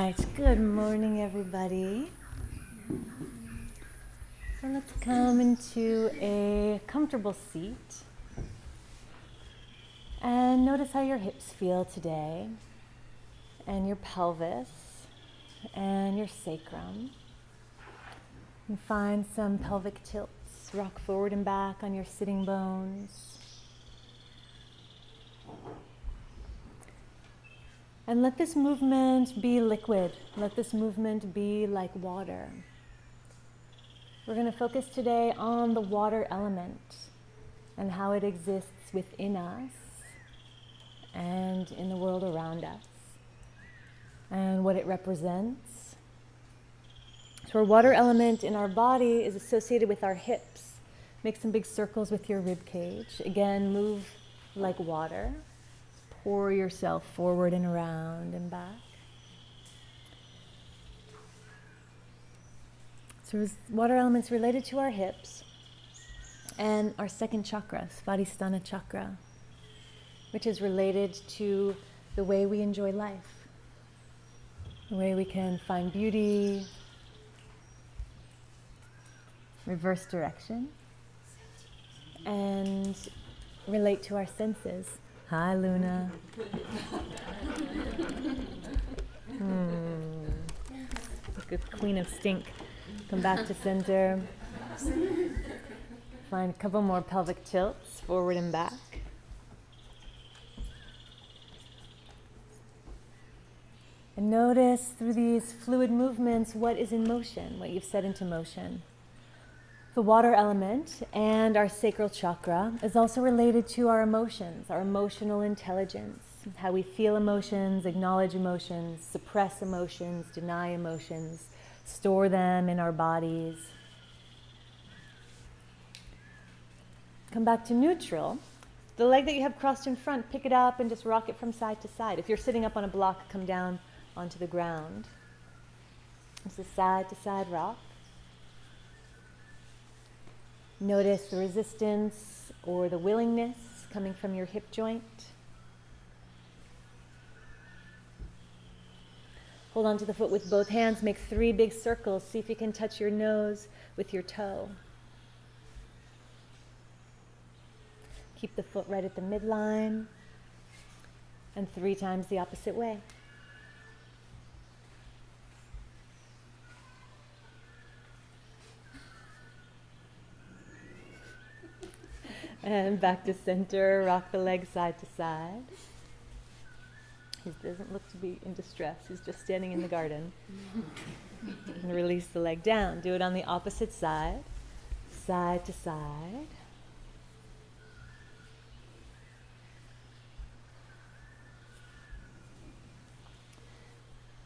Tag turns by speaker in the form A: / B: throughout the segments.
A: right, good morning, everybody. So let's come into a comfortable seat and notice how your hips feel today, and your pelvis, and your sacrum. And find some pelvic tilts. Rock forward and back on your sitting bones. And let this movement be liquid. Let this movement be like water. We're going to focus today on the water element and how it exists within us and in the world around us and what it represents. So our water element in our body is associated with our hips. Make some big circles with your rib cage. Again, move like water. Pour yourself forward and around and back. So water elements related to our hips and our second chakra, Sivasana chakra, which is related to the way we enjoy life, the way we can find beauty, reverse direction, and relate to our senses. Hi, Luna. Good queen of stink. Come back to center. Find a couple more pelvic tilts, forward and back. And notice through these fluid movements what is in motion, what you've set into motion. The water element and our sacral chakra is also related to our emotions, our emotional intelligence, how we feel emotions, acknowledge emotions, suppress emotions, deny emotions, store them in our bodies. Come back to neutral. The leg that you have crossed in front, pick it up and just rock it from side to side. If you're sitting up on a block, come down onto the ground. It's a side to side rock. Notice the resistance or the willingness coming from your hip joint. Hold on to the foot with both hands. Make 3 big circles. See if you can touch your nose with your toe. Keep the foot right at the midline. And 3 times the opposite way. And back to center, rock the leg side to side. He doesn't look to be in distress, he's just standing in the garden. And release the leg down. Do it on the opposite side, side to side.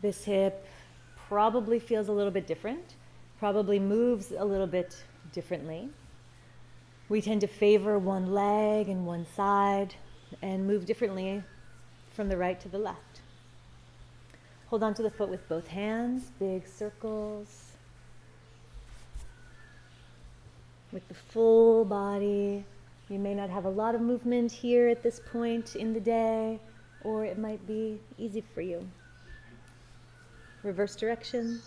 A: This hip probably feels a little bit different, probably moves a little bit differently. We tend to favor one leg and one side and move differently from the right to the left. Hold on to the foot with both hands, big circles. With the full body. You may not have a lot of movement here at this point in the day, or it might be easy for you. Reverse direction.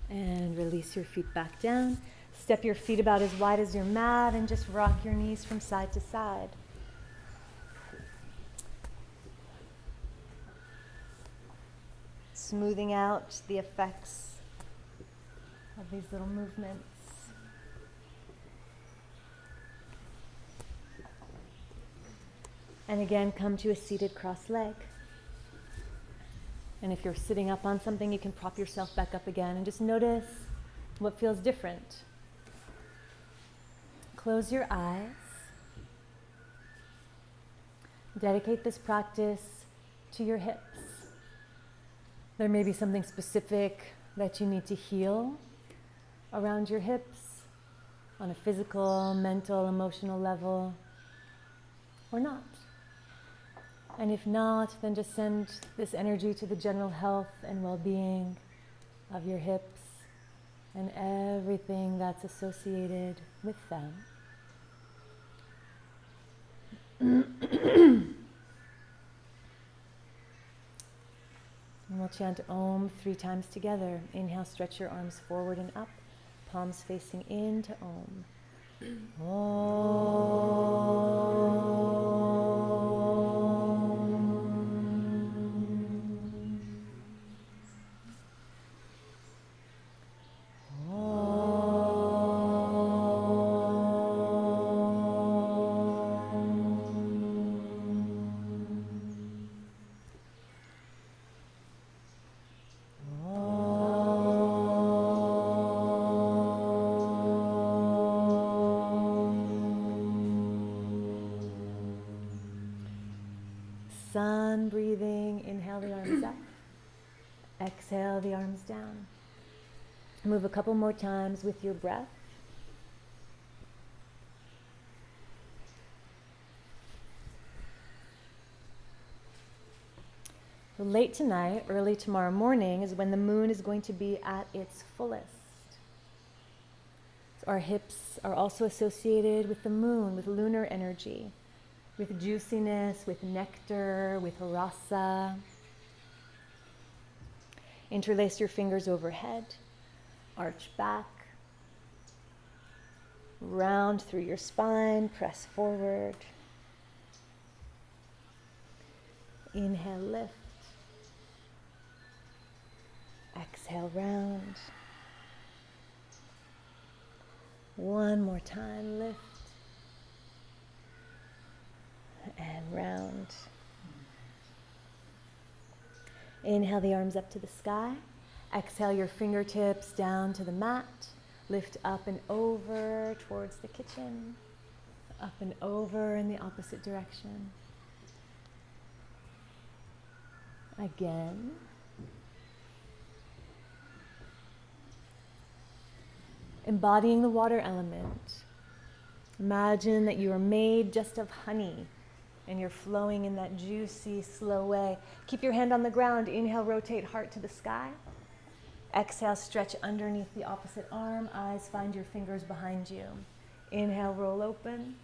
A: And release your feet back down. Step your feet about as wide as your mat and just rock your knees from side to side. Smoothing out the effects of these little movements. And again, come to a seated cross leg. And if you're sitting up on something, you can prop yourself back up again and just notice what feels different. Close your eyes. Dedicate this practice to your hips. There may be something specific that you need to heal around your hips on a physical, mental, emotional level, or not. And if not, then just send this energy to the general health and well-being of your hips and everything that's associated with them. And we'll chant Om 3 times together. Inhale, stretch your arms forward and up, palms facing into Om. Sun breathing, inhale the arms up, exhale the arms down. Move a couple more times with your breath. Late tonight, early tomorrow morning is when the moon is going to be at its fullest. So our hips are also associated with the moon, with lunar energy, with juiciness, with nectar, with rasa. Interlace your fingers overhead, arch back, round through your spine, press forward. Inhale, lift. Exhale, round. One more time, lift. And round. Inhale the arms up to the sky. Exhale your fingertips down to the mat. Lift up and over towards the kitchen. Up and over in the opposite direction. Again. Embodying the water element. Imagine that you are made just of honey and you're flowing in that juicy, slow way. Keep your hand on the ground. Inhale, rotate heart to the sky. Exhale, stretch underneath the opposite arm. Eyes find your fingers behind you. Inhale, roll open.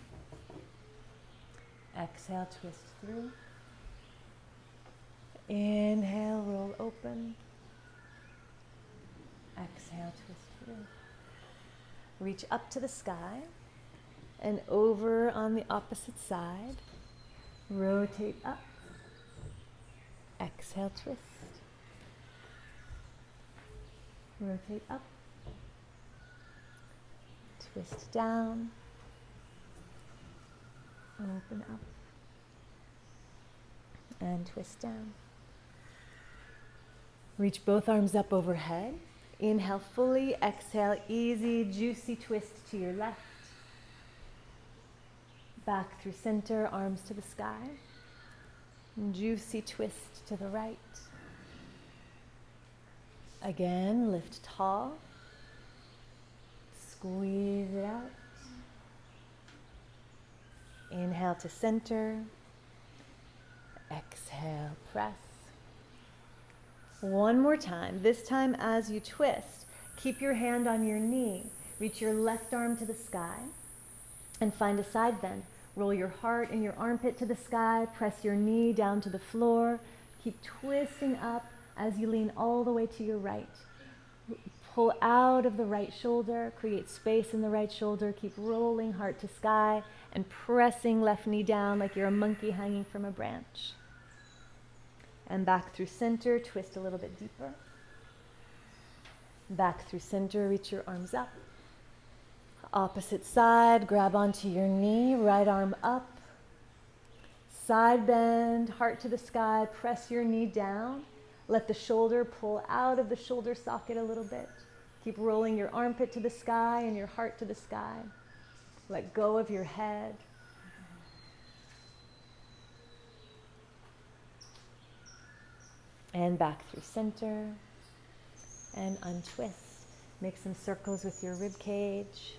A: Exhale, twist through. Inhale, roll open. Exhale, twist through. Reach up to the sky and over on the opposite side. Rotate up. Exhale, twist. Rotate up. Twist down. Open up. And twist down. Reach both arms up overhead. Inhale fully. Exhale, easy, juicy twist to your left. Back through center, arms to the sky. Juicy twist to the right. Again, lift tall. Squeeze it out. Inhale to center. Exhale, press. One more time. This time as you twist, keep your hand on your knee. Reach your left arm to the sky and find a side bend. Roll your heart and your armpit to the sky. Press your knee down to the floor. Keep twisting up as you lean all the way to your right. Pull out of the right shoulder. Create space in the right shoulder. Keep rolling heart to sky and pressing left knee down like you're a monkey hanging from a branch. And back through center. Twist a little bit deeper. Back through center. Reach your arms up. Opposite side, grab onto your knee, right arm up. Side bend, heart to the sky, press your knee down. Let the shoulder pull out of the shoulder socket a little bit. Keep rolling your armpit to the sky and your heart to the sky. Let go of your head. And back through center. And untwist. Make some circles with your rib cage.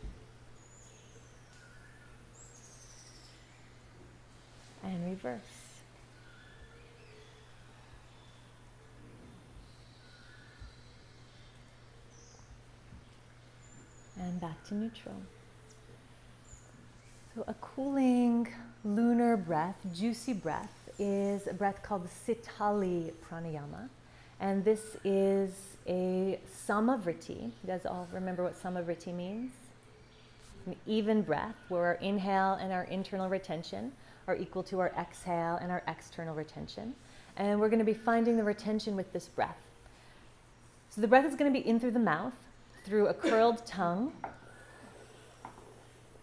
A: And reverse. And back to neutral. So a cooling lunar breath, juicy breath, is a breath called the Sitali Pranayama. And this is a samavriti. You guys all remember what samavriti means? An even breath where our inhale and our internal retention are equal to our exhale and our external retention. And we're going to be finding the retention with this breath. So the breath is going to be in through the mouth, through a curled tongue.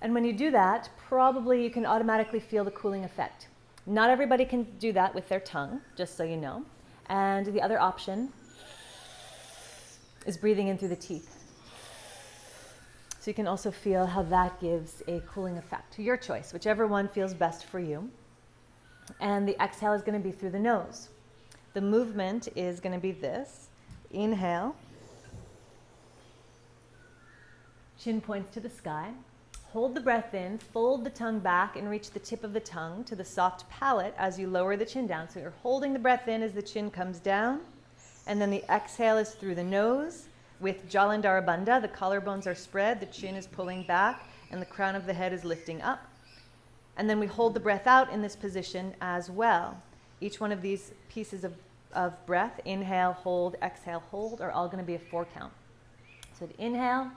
A: And when you do that, probably you can automatically feel the cooling effect. Not everybody can do that with their tongue, just so you know. And the other option is breathing in through the teeth. So you can also feel how that gives a cooling effect. Your choice, whichever one feels best for you. And the exhale is going to be through the nose. The movement is going to be this. Inhale. Chin points to the sky. Hold the breath in, fold the tongue back, and reach the tip of the tongue to the soft palate as you lower the chin down. So you're holding the breath in as the chin comes down. And then the exhale is through the nose. With Jalandhara Bandha, the collarbones are spread, the chin is pulling back, and the crown of the head is lifting up. And then we hold the breath out in this position as well. Each one of these pieces of breath, inhale, hold, exhale, hold, are all going to be a 4 count. So the inhale,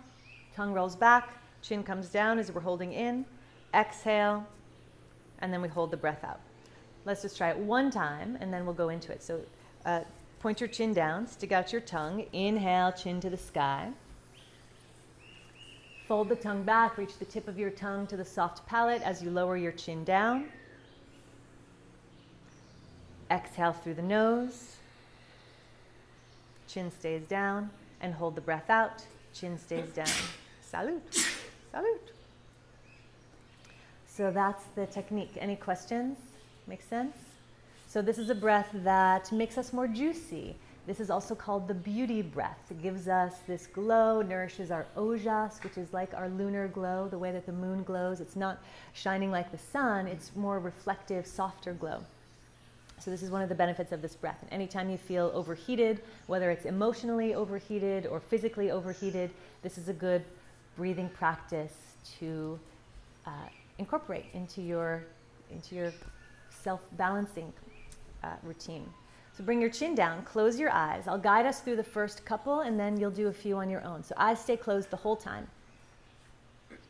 A: tongue rolls back, chin comes down as we're holding in, exhale, and then we hold the breath out. Let's just try it one time, and then we'll go into it. So point your chin down, stick out your tongue, inhale, chin to the sky. Fold the tongue back, reach the tip of your tongue to the soft palate as you lower your chin down. Exhale through the nose. Chin stays down, and hold the breath out. Chin stays down. Salute. Salute. So that's the technique. Any questions? Make sense? So this is a breath that makes us more juicy. This is also called the beauty breath. It gives us this glow, nourishes our ojas, which is like our lunar glow, the way that the moon glows. It's not shining like the sun, it's more reflective, softer glow. So this is one of the benefits of this breath. And anytime you feel overheated, whether it's emotionally overheated or physically overheated, this is a good breathing practice to incorporate into your self-balancing routine. So bring your chin down, close your eyes. I'll guide us through the first couple, and then you'll do a few on your own. So eyes stay closed the whole time.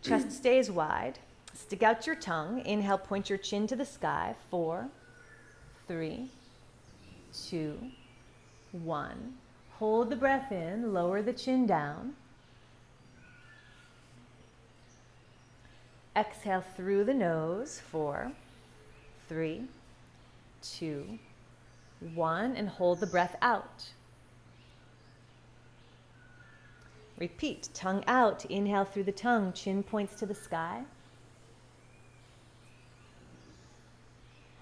A: Chest stays wide. Stick out your tongue. Inhale, point your chin to the sky. 4, 3, 2, 1. Hold the breath in, lower the chin down. Exhale through the nose. 4, 3, 2, 1, and hold the breath out. Repeat, tongue out. Inhale through the tongue, chin points to the sky.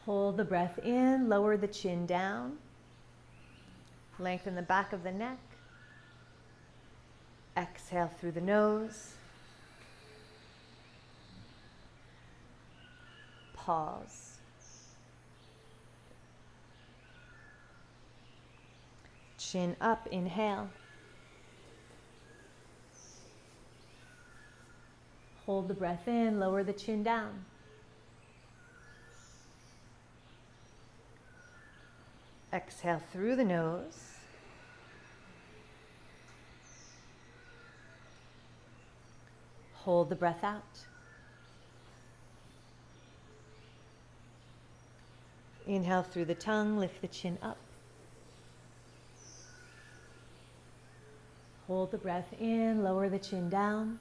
A: Hold the breath in, lower the chin down. Lengthen the back of the neck. Exhale through the nose. Pause. Chin up, inhale. Hold the breath in, lower the chin down. Exhale through the nose. Hold the breath out. Inhale through the tongue, lift the chin up. Hold the breath in, lower the chin down.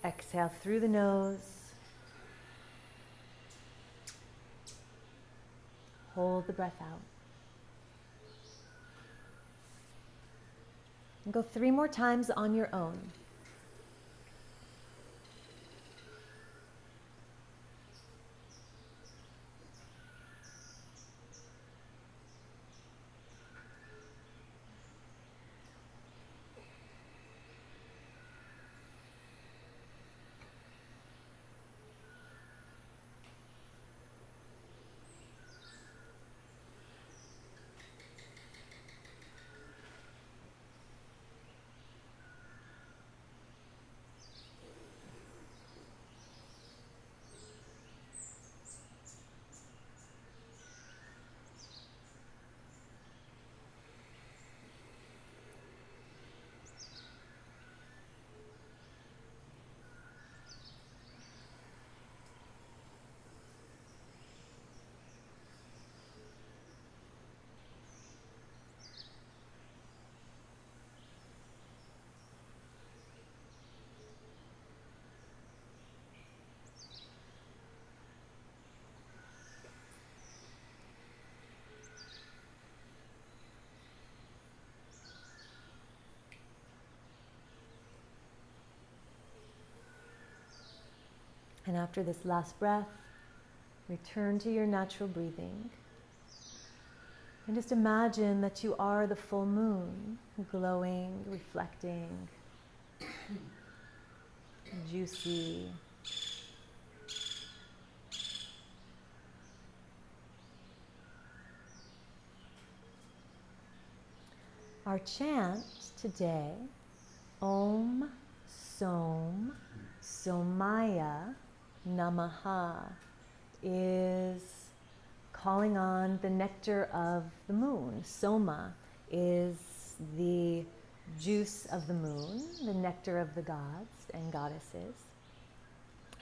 A: Exhale through the nose. Hold the breath out. And go 3 more times on your own. And after this last breath, return to your natural breathing. And just imagine that you are the full moon, glowing, reflecting, juicy. Our chant today, Om Som Somaya Namaha, is calling on the nectar of the moon. Soma is the juice of the moon, the nectar of the gods and goddesses.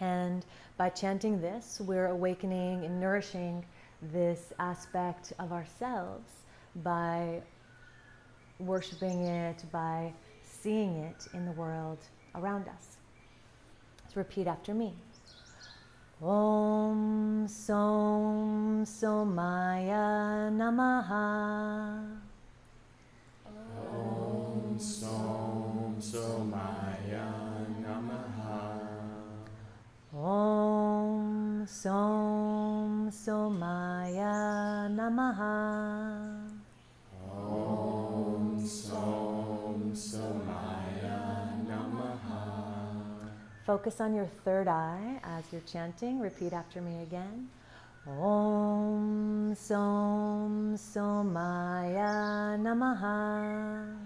A: And by chanting this, we're awakening and nourishing this aspect of ourselves by worshiping it, by seeing it in the world around us. So repeat after me. Om Som Somaya Namaha.
B: Om Som Somaya Namaha.
A: Om Som Somaya Namaha.
B: Om Som Somaya Namaha.
A: Focus on your third eye as you're chanting. Repeat after me again. Om Som Somaya Namaha.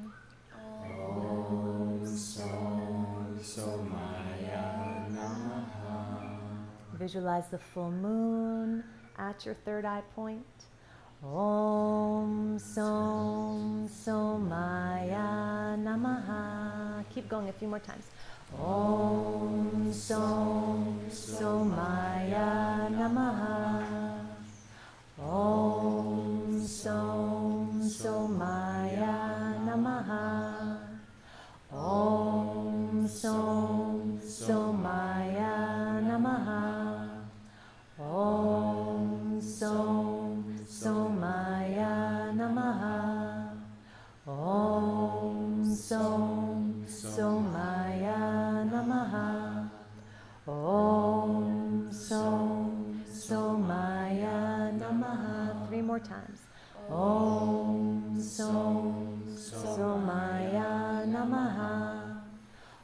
B: Om Som Somaya Namaha.
A: Visualize the full moon at your third eye point. Om Som Somaya Namaha. Keep going a few more times. Om Som Somaya Namaha. Om Som Somaya Namaha. Om Som Somaya Namaha. Om Som Somaya Namaha. Om Som Somaya Namaha. Om Som Somaya Namaha. 3 more times. Om Som Somaya Namaha.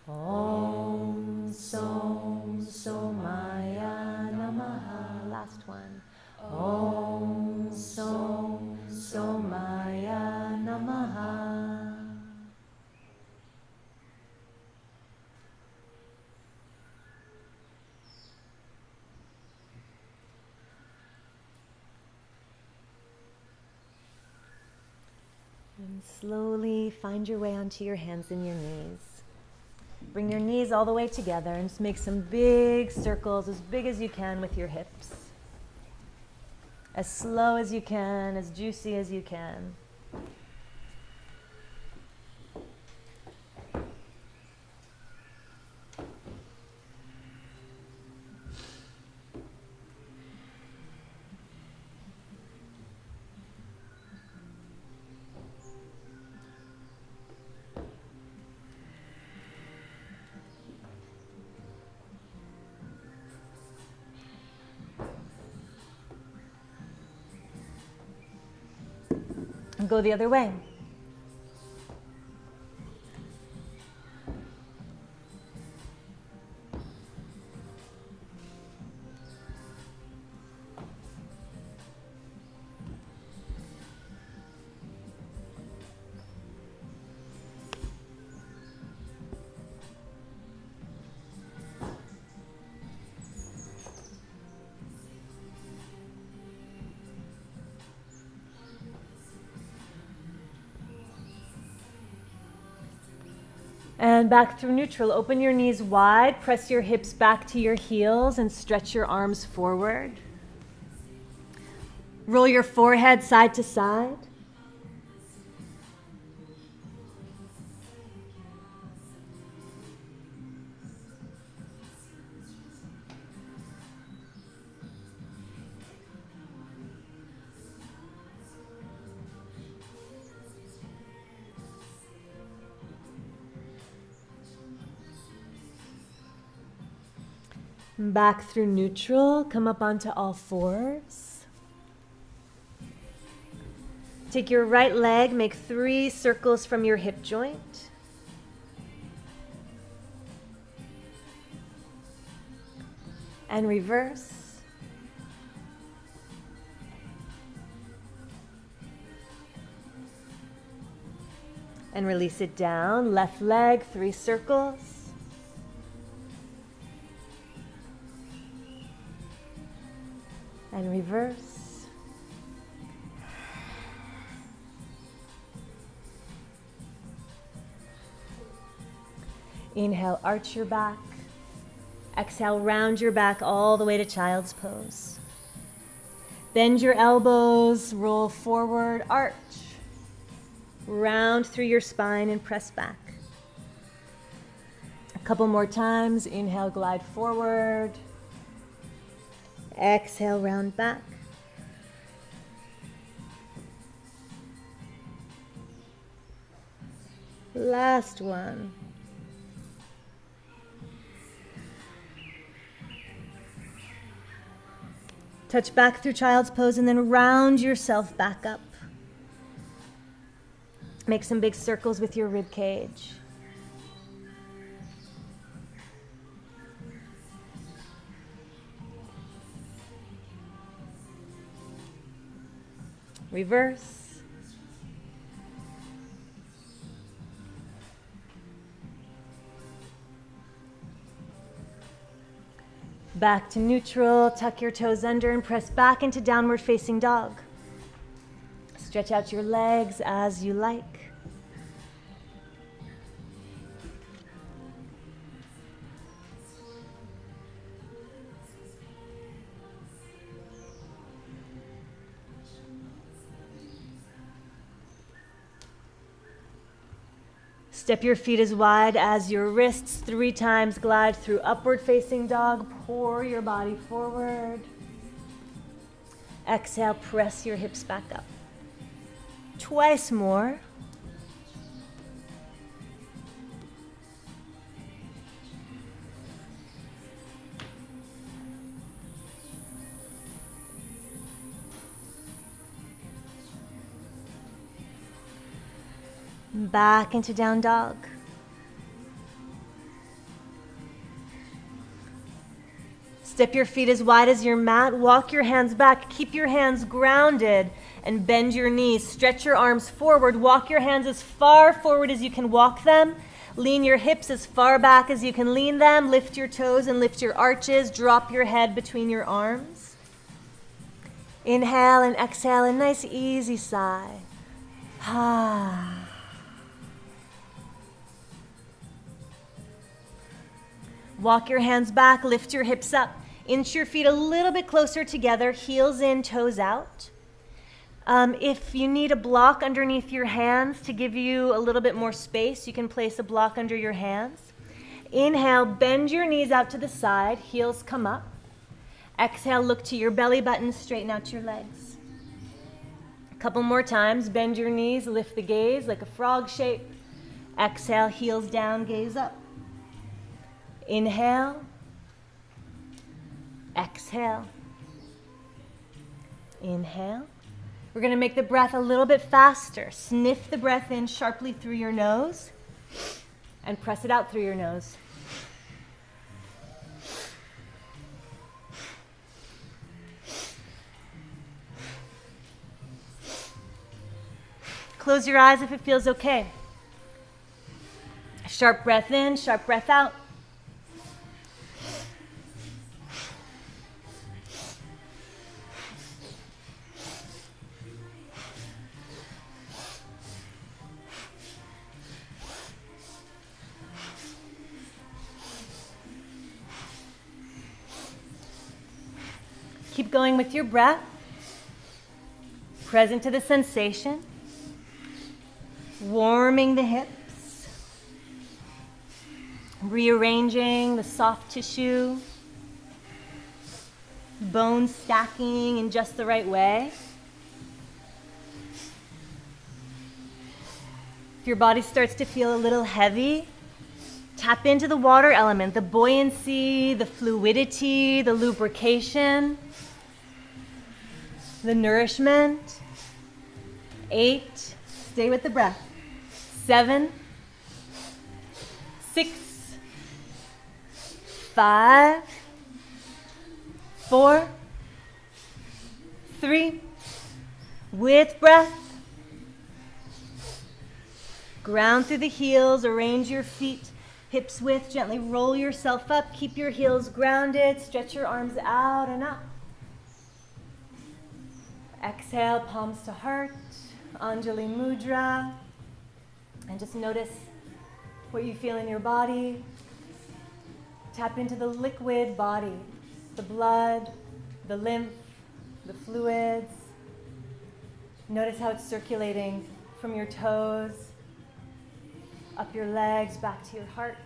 A: Om Som Somaya Namaha. Last one. Om Som Somaya Namaha. And slowly find your way onto your hands and your knees. Bring your knees all the way together and just make some big circles, as big as you can with your hips. As slow as you can, as juicy as you can. And go the other way. And back through neutral. Open your knees wide, press your hips back to your heels, and stretch your arms forward. Roll your forehead side to side. Back through neutral, come up onto all fours. Take your right leg, make 3 circles from your hip joint. And reverse. And release it down. Left leg, 3 circles. And reverse. Inhale, arch your back. Exhale, round your back all the way to child's pose. Bend your elbows, roll forward, arch. Round through your spine and press back. A couple more times. Inhale, glide forward. Exhale, round back. Last one. Touch back through child's pose and then round yourself back up. Make some big circles with your rib cage. Reverse. Back to neutral, tuck your toes under and press back into downward facing dog. Stretch out your legs as you like. Step your feet as wide as your wrists. 3 times glide through upward facing dog. Pour your body forward. Exhale, press your hips back up. Twice more. Back into down dog. Step your feet as wide as your mat. Walk your hands back. Keep your hands grounded and bend your knees. Stretch your arms forward. Walk your hands as far forward as you can walk them. Lean your hips as far back as you can lean them. Lift your toes and lift your arches. Drop your head between your arms. Inhale and exhale, a nice easy sigh. Walk your hands back, lift your hips up. Inch your feet a little bit closer together, heels in, toes out. If you need a block underneath your hands to give you a little bit more space, you can place a block under your hands. Inhale, bend your knees out to the side, heels come up. Exhale, look to your belly button, straighten out your legs. A couple more times, bend your knees, lift the gaze like a frog shape. Exhale, heels down, gaze up. Inhale, exhale, inhale. We're going to make the breath a little bit faster. Sniff the breath in sharply through your nose and press it out through your nose. Close your eyes if it feels okay. Sharp breath in, sharp breath out. Keep going with your breath, present to the sensation, warming the hips, rearranging the soft tissue, bones stacking in just the right way. If your body starts to feel a little heavy, tap into the water element, the buoyancy, the fluidity, the lubrication, the nourishment. 8, stay with the breath. 7, 6, 5, 4, 3, with breath. Ground through the heels, arrange your feet hips width, gently roll yourself up, keep your heels grounded, stretch your arms out and up. Exhale, palms to heart, Anjali Mudra, and just notice what you feel in your body. Tap into the liquid body, the blood, the lymph, the fluids. Notice how it's circulating from your toes, up your legs, back to your heart.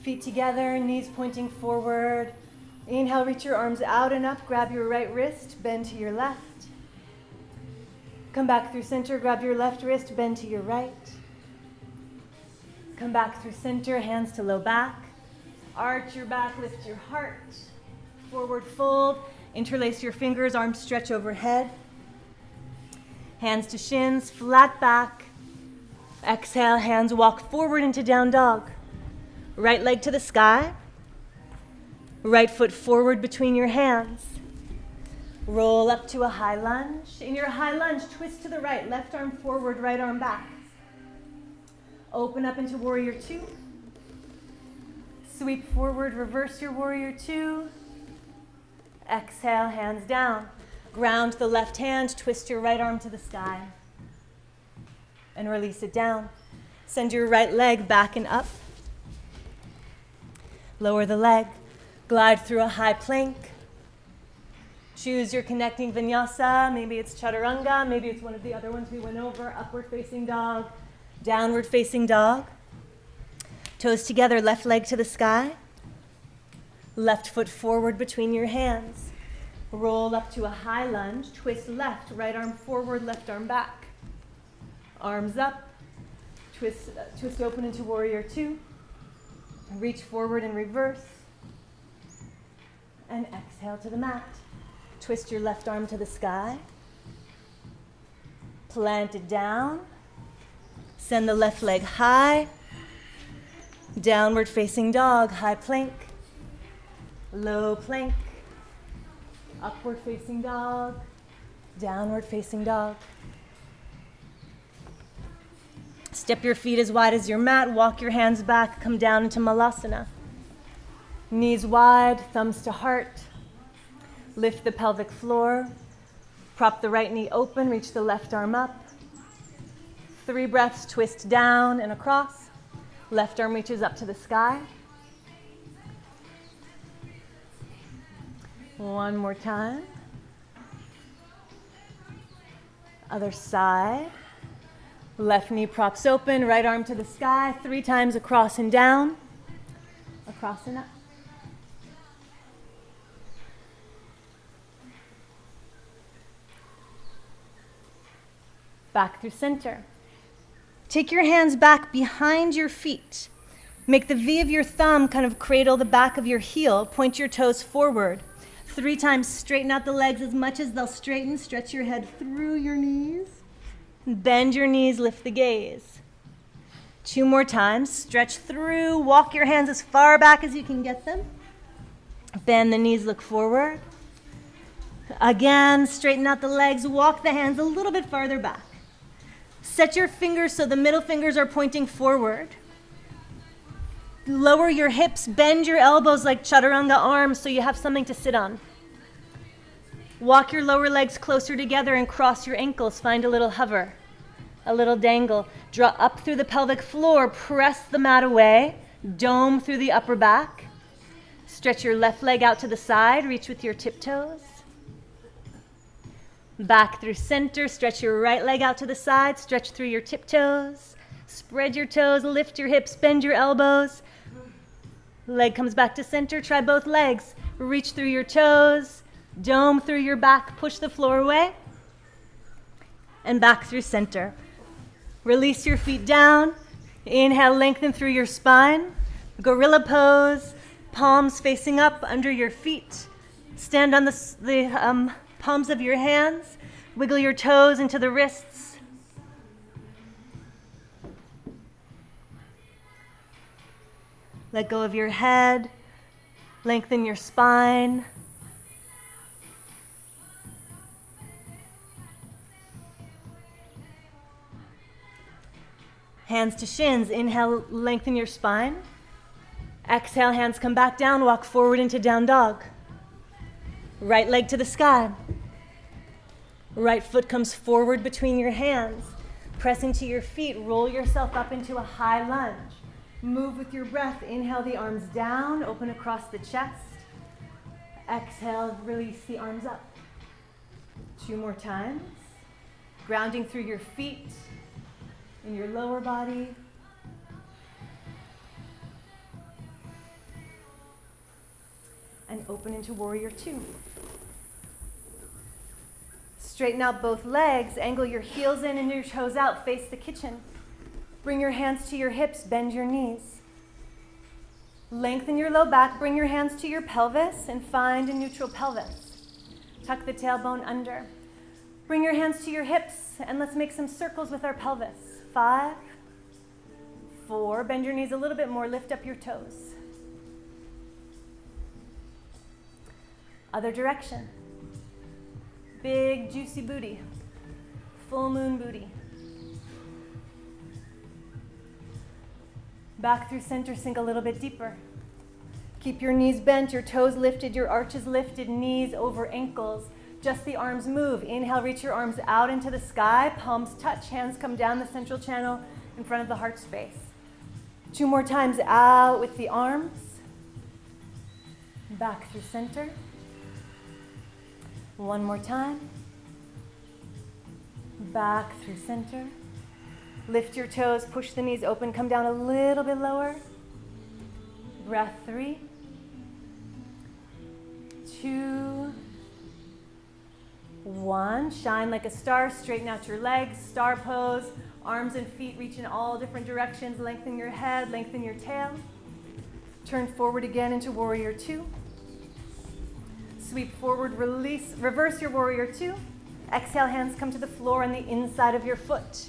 A: Feet together, knees pointing forward. Inhale, reach your arms out and up. Grab your right wrist, bend to your left. Come back through center, grab your left wrist, bend to your right. Come back through center, hands to low back. Arch your back, lift your heart. Forward fold, interlace your fingers, arms stretch overhead. Hands to shins, flat back. Exhale, hands walk forward into down dog. Right leg to the sky. Right foot forward between your hands. Roll up to a high lunge. In your high lunge, twist to the right. Left arm forward, right arm back. Open up into warrior 2. Sweep forward, reverse your warrior 2. Exhale, hands down. Ground the left hand, twist your right arm to the sky. And release it down. Send your right leg back and up. Lower the leg. Glide through a high plank. Choose your connecting vinyasa. Maybe it's chaturanga. Maybe it's one of the other ones we went over. Upward facing dog. Downward facing dog. Toes together, left leg to the sky. Left foot forward between your hands. Roll up to a high lunge. Twist left, right arm forward, left arm back. Arms up. Twist open into warrior 2. Reach forward and reverse. And exhale to the mat. Twist your left arm to the sky. Plant it down. Send the left leg high. Downward facing dog, high plank. Low plank. Upward facing dog. Downward facing dog. Step your feet as wide as your mat. Walk your hands back. Come down into malasana. Knees wide, thumbs to heart. Lift the pelvic floor. Prop the right knee open. Reach the left arm up. 3 breaths, twist down and across. Left arm reaches up to the sky. One more time. Other side. Left knee props open, right arm to the sky. 3 times across and down. Across and up. Back through center. Take your hands back behind your feet. Make the V of your thumb kind of cradle the back of your heel. Point your toes forward. 3 times, straighten out the legs as much as they'll straighten. Stretch your head through your knees. Bend your knees, lift the gaze. 2 more times, stretch through. Walk your hands as far back as you can get them. Bend the knees, look forward. Again, straighten out the legs. Walk the hands a little bit farther back. Set your fingers so the middle fingers are pointing forward. Lower your hips, bend your elbows like chaturanga arms so you have something to sit on. Walk your lower legs closer together and cross your ankles. Find a little hover, a little dangle. Draw up through the pelvic floor, press the mat away, dome through the upper back. Stretch your left leg out to the side, reach with your tiptoes. Back through center, stretch your right leg out to the side, stretch through your tiptoes. Spread your toes, lift your hips, bend your elbows. Leg comes back to center, try both legs. Reach through your toes, dome through your back, push the floor away. and back through center. Release your feet down. Inhale, lengthen through your spine. Gorilla pose, palms facing up under your feet. Stand on the palms of your hands. Wiggle your toes into the wrists. Let go of your head. Lengthen your spine. Hands to shins. Inhale, lengthen your spine. Exhale, hands come back down. Walk forward into down dog. Right leg to the sky. Right foot comes forward between your hands. Press into your feet. Roll yourself up into a high lunge. Move with your breath. Inhale the arms down. Open across the chest. Exhale, release the arms up. 2 more times. Grounding through your feet in your lower body. And open into warrior 2. Straighten out both legs, angle your heels in and your toes out, face the kitchen. Bring your hands to your hips, bend your knees. Lengthen your low back, bring your hands to your pelvis and find a neutral pelvis. Tuck the tailbone under. Bring your hands to your hips and let's make some circles with our pelvis. 5, 4, bend your knees a little bit more, lift up your toes. Other direction. Big juicy booty. Full moon booty. Back through center, sink a little bit deeper. Keep your knees bent, your toes lifted, your arches lifted, knees over ankles. Just the arms move. Inhale, reach your arms out into the sky. Palms touch, hands come down the central channel in front of the heart space. 2 more times out with the arms. Back through center. 1 more time. Back through center. Lift your toes, push the knees open, come down a little bit lower. Breath 3, 2, 1. Shine like a star, straighten out your legs, star pose. Arms and feet reach in all different directions. Lengthen your head, lengthen your tail. Turn forward again into warrior 2. Sweep forward, release, reverse your warrior 2. Exhale, hands come to the floor on the inside of your foot.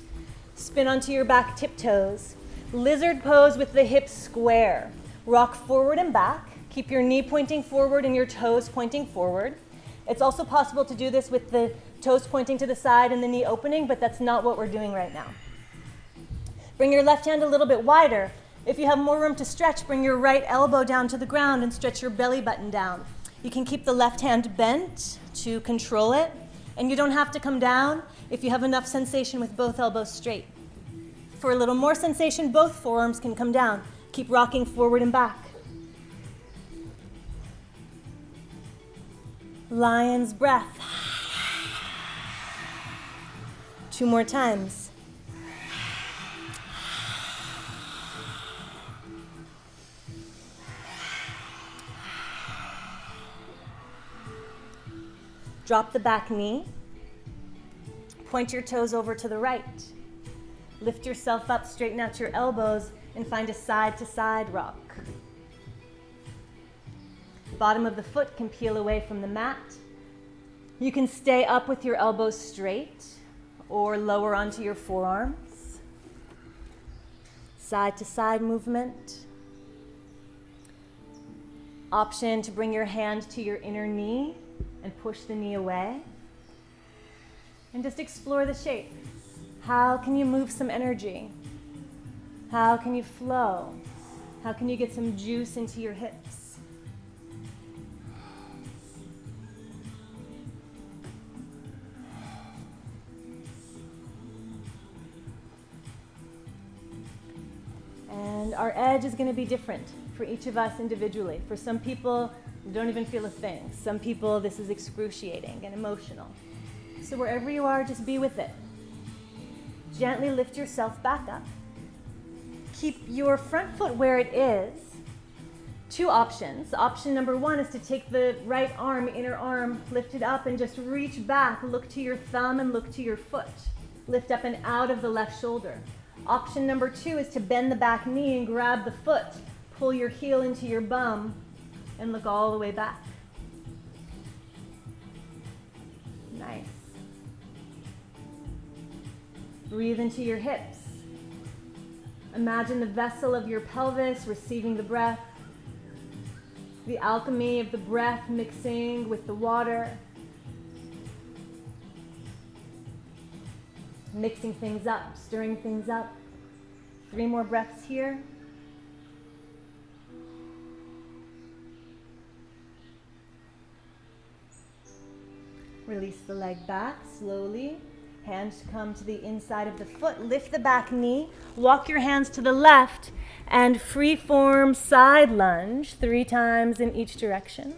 A: Spin onto your back tiptoes. Lizard pose with the hips square. Rock forward and back. Keep your knee pointing forward and your toes pointing forward. It's also possible to do this with the toes pointing to the side and the knee opening, but that's not what we're doing right now. Bring your left hand a little bit wider. If you have more room to stretch, bring your right elbow down to the ground and stretch your belly button down. You can keep the left hand bent to control it, and you don't have to come down if you have enough sensation with both elbows straight. For a little more sensation, both forearms can come down. Keep rocking forward and back. Lion's breath. 2 more times. Drop the back knee. Point your toes over to the right. Lift yourself up, straighten out your elbows, and find a side-to-side rock. Bottom of the foot can peel away from the mat. You can stay up with your elbows straight or lower onto your forearms. Side-to-side movement. Option to bring your hand to your inner knee and push the knee away. And just explore the shape. How can you move some energy? How can you flow? How can you get some juice into your hips? And our edge is going to be different for each of us individually. For some people, you don't even feel a thing. Some people, this is excruciating and emotional. So wherever you are, just be with it. Gently lift yourself back up. Keep your front foot where it is. 2 options. Option number 1 is to take the right arm, inner arm, lift it up and just reach back. Look to your thumb and look to your foot. Lift up and out of the left shoulder. Option number 2 is to bend the back knee and grab the foot. Pull your heel into your bum and look all the way back. Nice. Breathe into your hips. Imagine the vessel of your pelvis receiving the breath. The alchemy of the breath mixing with the water. Mixing things up, stirring things up. 3 more breaths here. Release the leg back slowly. Hands come to the inside of the foot. Lift the back knee. Walk your hands to the left and free-form side lunge 3 times in each direction.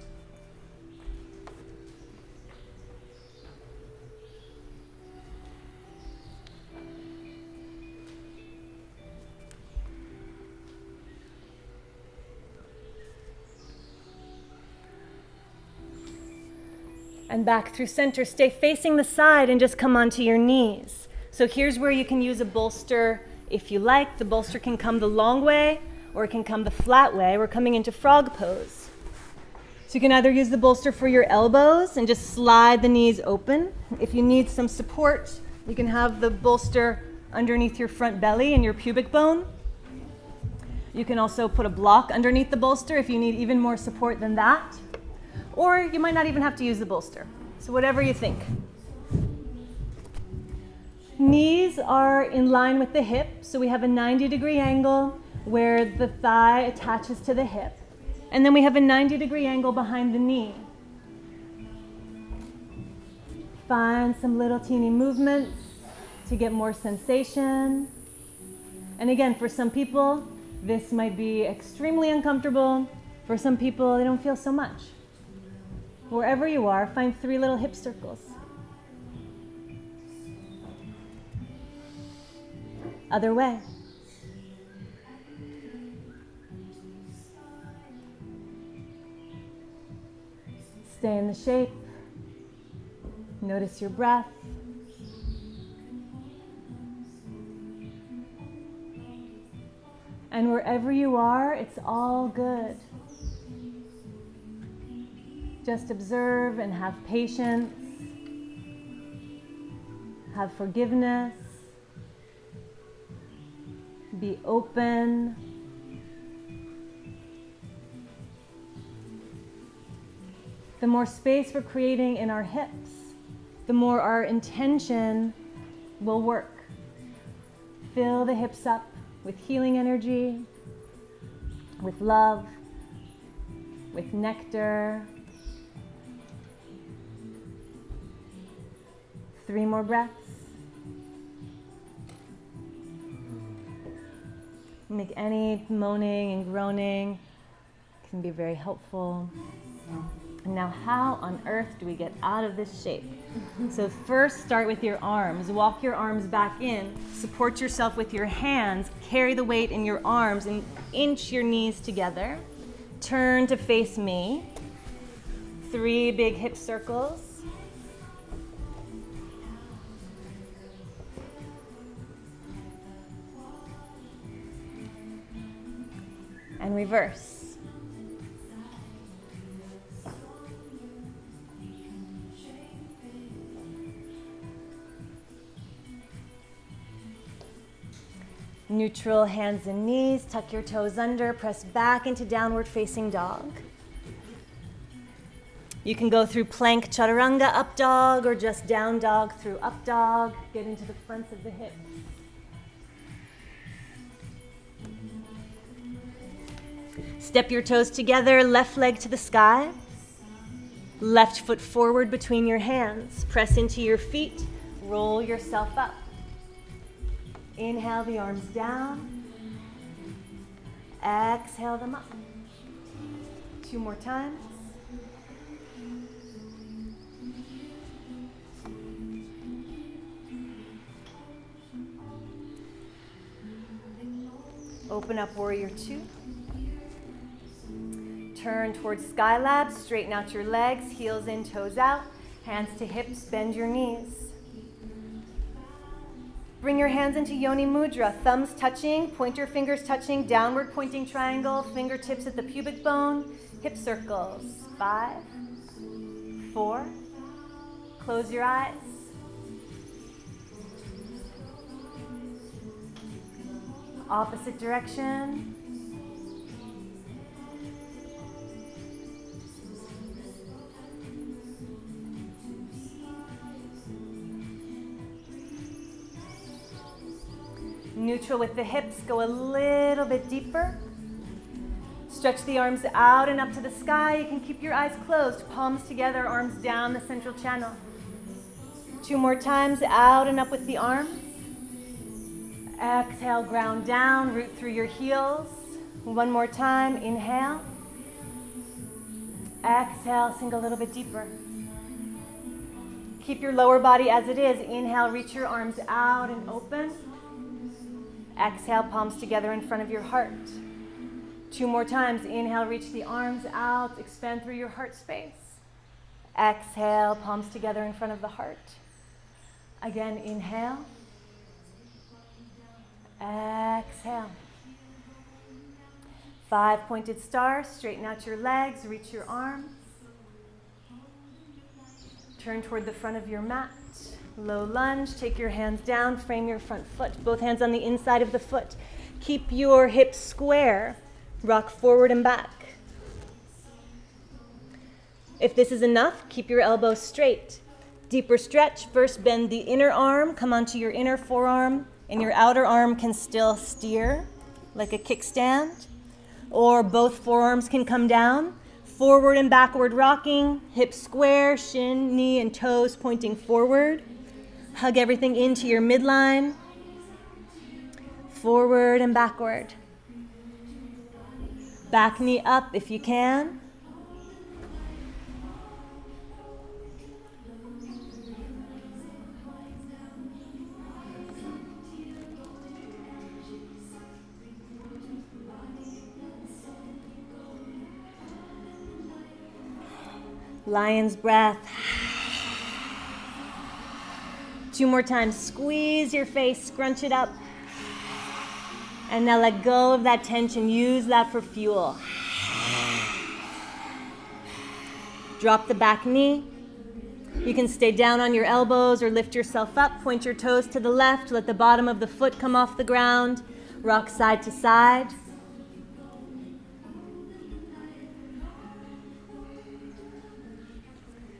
A: And back through center. Stay facing the side and just come onto your knees. So here's where you can use a bolster if you like. The bolster can come the long way or it can come the flat way. We're coming into frog pose. So you can either use the bolster for your elbows and just slide the knees open. If you need some support, you can have the bolster underneath your front belly and your pubic bone. You can also put a block underneath the bolster if you need even more support than that. Or you might not even have to use the bolster. So whatever you think. Knees are in line with the hip. So we have a 90-degree angle where the thigh attaches to the hip. And then we have a 90-degree angle behind the knee. Find some little teeny movements to get more sensation. And again, for some people, this might be extremely uncomfortable. For some people, they don't feel so much. Wherever you are, find 3 little hip circles. Other way. Stay in the shape. Notice your breath. And wherever you are, it's all good. Just observe and have patience, have forgiveness, be open. The more space we're creating in our hips, the more our intention will work. Fill the hips up with healing energy, with love, with nectar. 3 more breaths. Make any moaning and groaning. It can be very helpful. And now how on earth do we get out of this shape? So first start with your arms. Walk your arms back in. Support yourself with your hands. Carry the weight in your arms and inch your knees together. Turn to face me. 3 big hip circles. And reverse. Neutral hands and knees, tuck your toes under, press back into downward facing dog. You can go through plank chaturanga up dog or just down dog through up dog. Get into the fronts of the hips. Step your toes together, left leg to the sky. Left foot forward between your hands. Press into your feet, roll yourself up. Inhale the arms down. Exhale them up. 2 more times. Open up warrior 2. Turn towards Skylab, straighten out your legs, heels in, toes out, hands to hips, bend your knees. Bring your hands into Yoni Mudra, thumbs touching, pointer fingers touching, downward pointing triangle, fingertips at the pubic bone, hip circles. 5, 4, close your eyes. Opposite direction. Neutral with the hips, go a little bit deeper. Stretch the arms out and up to the sky. You can keep your eyes closed, palms together, arms down the central channel. 2 more times, out and up with the arms. Exhale, ground down, root through your heels. 1 more time, inhale. Exhale, sink a little bit deeper. Keep your lower body as it is. Inhale, reach your arms out and open. Exhale, palms together in front of your heart. 2 more times. Inhale, reach the arms out, expand through your heart space. Exhale, palms together in front of the heart. Again, inhale. Exhale. 5 pointed stars, straighten out your legs, reach your arms. Turn toward the front of your mat. Low lunge, take your hands down, frame your front foot, both hands on the inside of the foot. Keep your hips square, rock forward and back. If this is enough, keep your elbows straight. Deeper stretch, first bend the inner arm, come onto your inner forearm, and your outer arm can still steer like a kickstand, or both forearms can come down. Forward and backward rocking, hips square, shin, knee, and toes pointing forward. Hug everything into your midline. Forward and backward. Back knee up if you can. Lion's breath. 2 more times. Squeeze your face, scrunch it up. And now let go of that tension. Use that for fuel. Drop the back knee. You can stay down on your elbows or lift yourself up. Point your toes to the left. Let the bottom of the foot come off the ground. Rock side to side.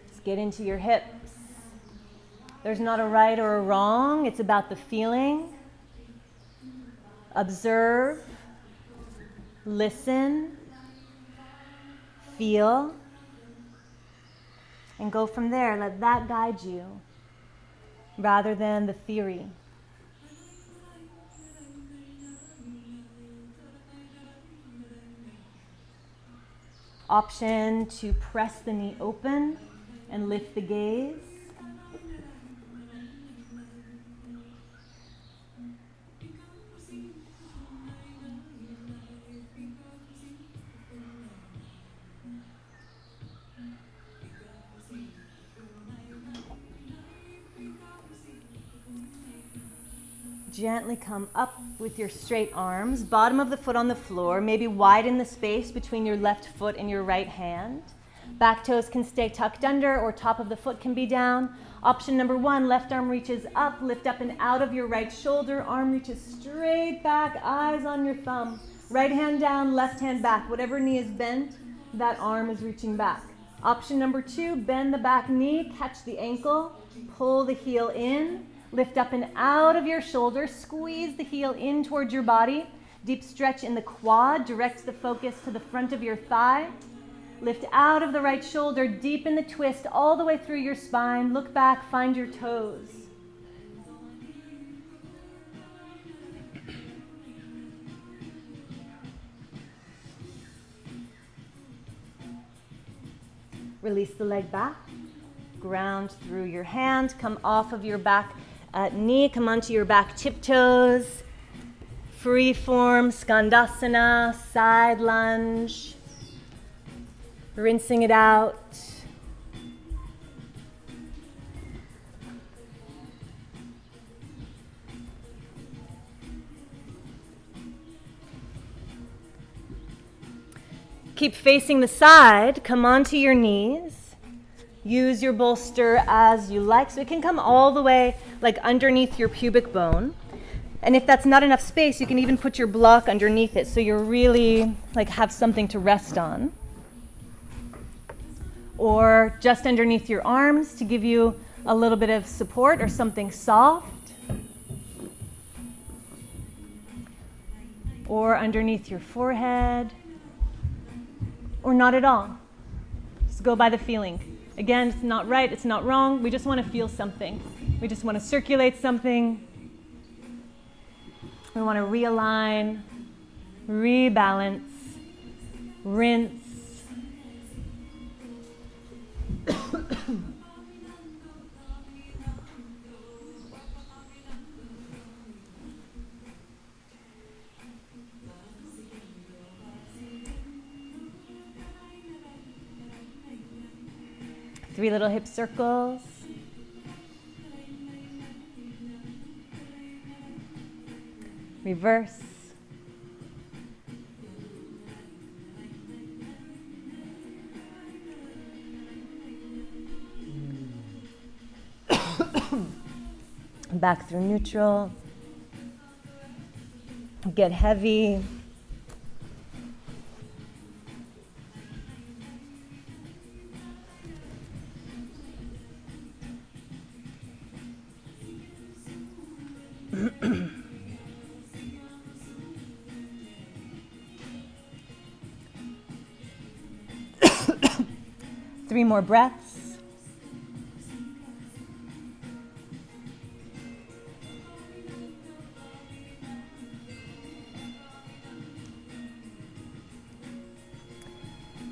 A: Let's get into your hips. There's not a right or a wrong. It's about the feeling. Observe, listen, feel, and go from there. Let that guide you rather than the theory. Option to press the knee open and lift the gaze. Gently come up with your straight arms, bottom of the foot on the floor, maybe widen the space between your left foot and your right hand. Back toes can stay tucked under or top of the foot can be down. Option number 1, left arm reaches up, lift up and out of your right shoulder, arm reaches straight back, eyes on your thumb. Right hand down, left hand back. Whatever knee is bent, that arm is reaching back. Option number 2, bend the back knee, catch the ankle, pull the heel in. Lift up and out of your shoulder, squeeze the heel in towards your body. Deep stretch in the quad, direct the focus to the front of your thigh. Lift out of the right shoulder, deepen the twist all the way through your spine. Look back, find your toes. Release the leg back, ground through your hand, come off of your back knee, come onto your back tiptoes, free form, skandasana, side lunge, rinsing it out. Keep facing the side. Come onto your knees. Use your bolster as you like. So it can come all the way like underneath your pubic bone. And if that's not enough space, you can even put your block underneath it so you're really like have something to rest on. Or just underneath your arms to give you a little bit of support or something soft. Or underneath your forehead. Or not at all. Just go by the feeling. Again, it's not right, it's not wrong. We just want to feel something. We just want to circulate something. We want to realign, rebalance, rinse. 3 little hip circles. Reverse. Back through neutral. Get heavy. Three more breaths.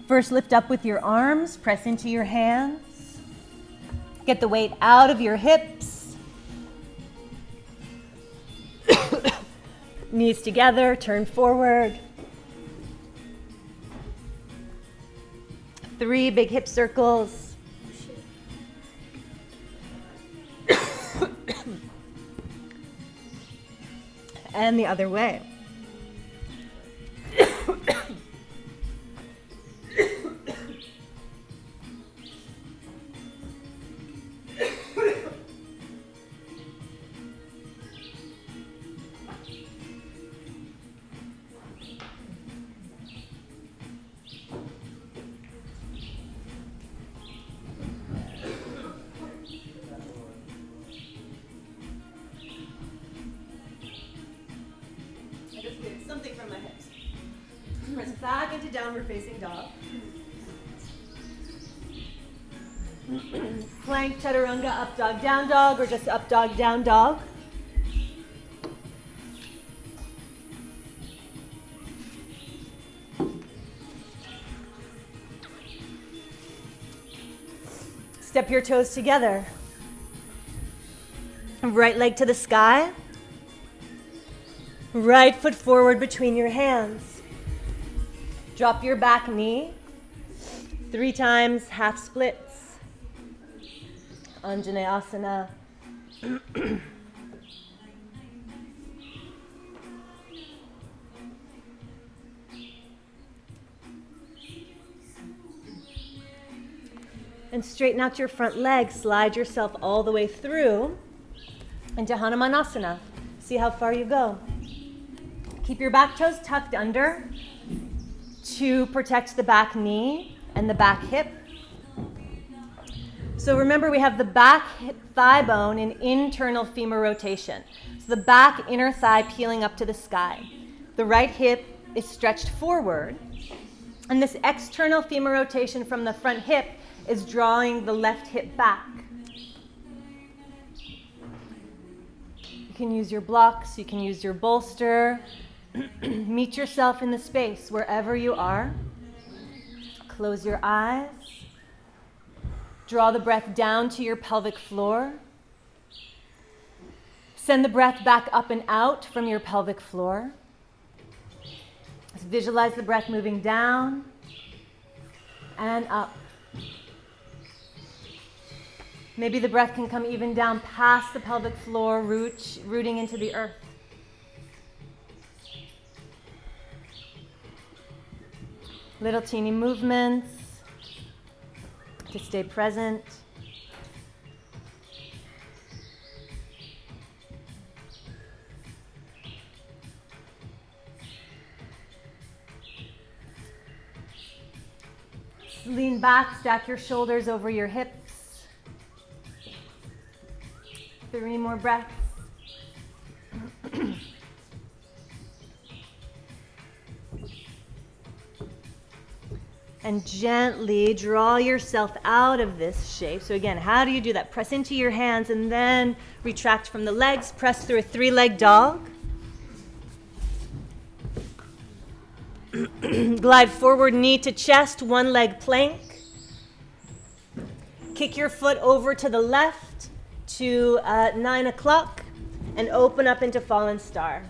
A: First, lift up with your arms, press into your hands. Get the weight out of your hips. Knees together, turn forward. 3 big hip circles. And the other way. Something from my hips. Press back into downward facing dog. Plank, chaturanga, up dog, down dog, or just up dog, down dog. Step your toes together. Right leg to the sky. Right foot forward between your hands. Drop your back knee. 3 times, half splits. Anjaneyasana. And straighten out your front leg. Slide yourself all the way through into Hanumanasana. See how far you go. Keep your back toes tucked under to protect the back knee and the back hip. So remember, we have the back hip thigh bone in internal femur rotation. So the back inner thigh peeling up to the sky. The right hip is stretched forward. And this external femur rotation from the front hip is drawing the left hip back. You can use your blocks, you can use your bolster. Meet yourself in the space wherever you are. Close your eyes. Draw the breath down to your pelvic floor. Send the breath back up and out from your pelvic floor. Just visualize the breath moving down and up. Maybe the breath can come even down past the pelvic floor, rooting into the earth. Little teeny movements to stay present. Lean back, stack your shoulders over your hips. 3 more breaths. And gently draw yourself out of this shape. So again, how do you do that? Press into your hands and then retract from the legs. Press through a 3-leg dog. Glide forward, knee to chest, 1-leg plank. Kick your foot over to the left to 9 o'clock and open up into fallen star.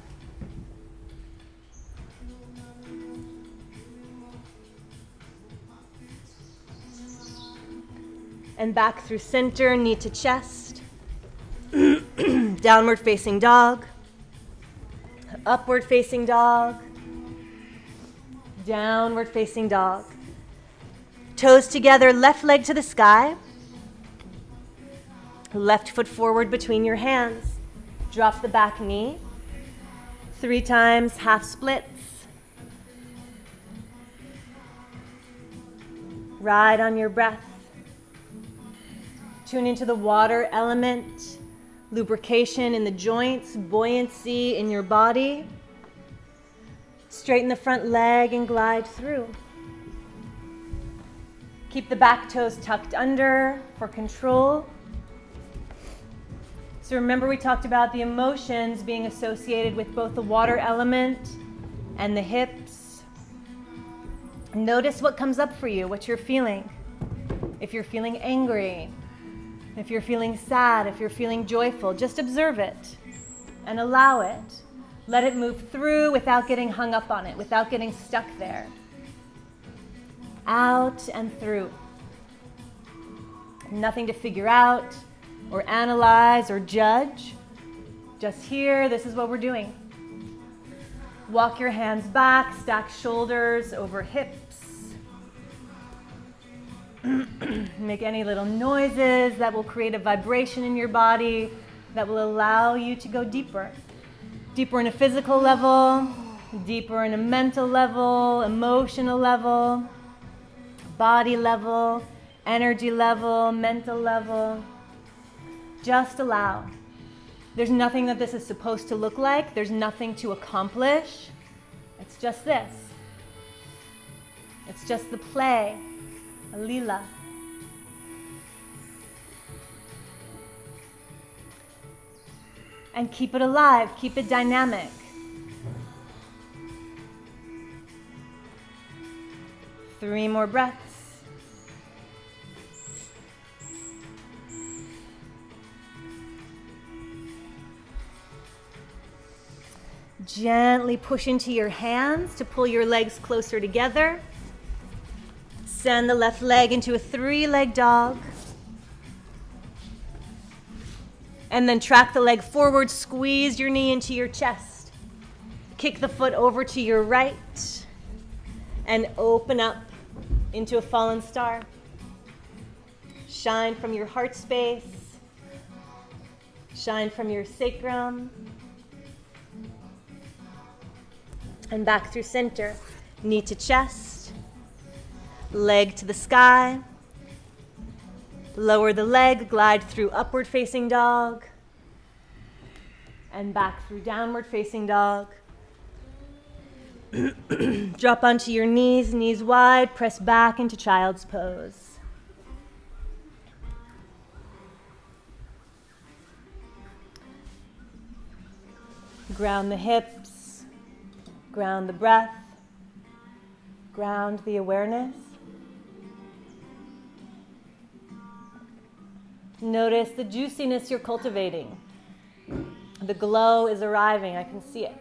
A: And back through center, knee to chest. Downward facing dog. Upward facing dog. Downward facing dog. Toes together, left leg to the sky. Left foot forward between your hands. Drop the back knee. 3 times, half splits. Ride on your breath. Tune into the water element, lubrication in the joints, buoyancy in your body. Straighten the front leg and glide through. Keep the back toes tucked under for control. So remember, we talked about the emotions being associated with both the water element and the hips. Notice what comes up for you, what you're feeling. If you're feeling angry, if you're feeling sad, if you're feeling joyful, just observe it and allow it. Let it move through without getting hung up on it, without getting stuck there. Out and through. Nothing to figure out or analyze or judge. Just here, this is what we're doing. Walk your hands back, stack shoulders over hips. Make any little noises that will create a vibration in your body that will allow you to go deeper. Deeper in a physical level, deeper in a mental level, emotional level, body level, energy level, mental level. Just allow. There's nothing that this is supposed to look like. There's nothing to accomplish. It's just this. It's just the play. A lila. And keep it alive, keep it dynamic. Three more breaths. Gently push into your hands to pull your legs closer together. Send the left leg into a 3-leg dog. And then track the leg forward, squeeze your knee into your chest. Kick the foot over to your right and open up into a fallen star. Shine from your heart space. Shine from your sacrum. And back through center. Knee to chest. Leg to the sky. Lower the leg, glide through upward facing dog. And back through downward facing dog. Drop onto your knees, knees wide, press back into child's pose. Ground the hips, ground the breath, ground the awareness. Notice the juiciness you're cultivating. The glow is arriving, I can see it.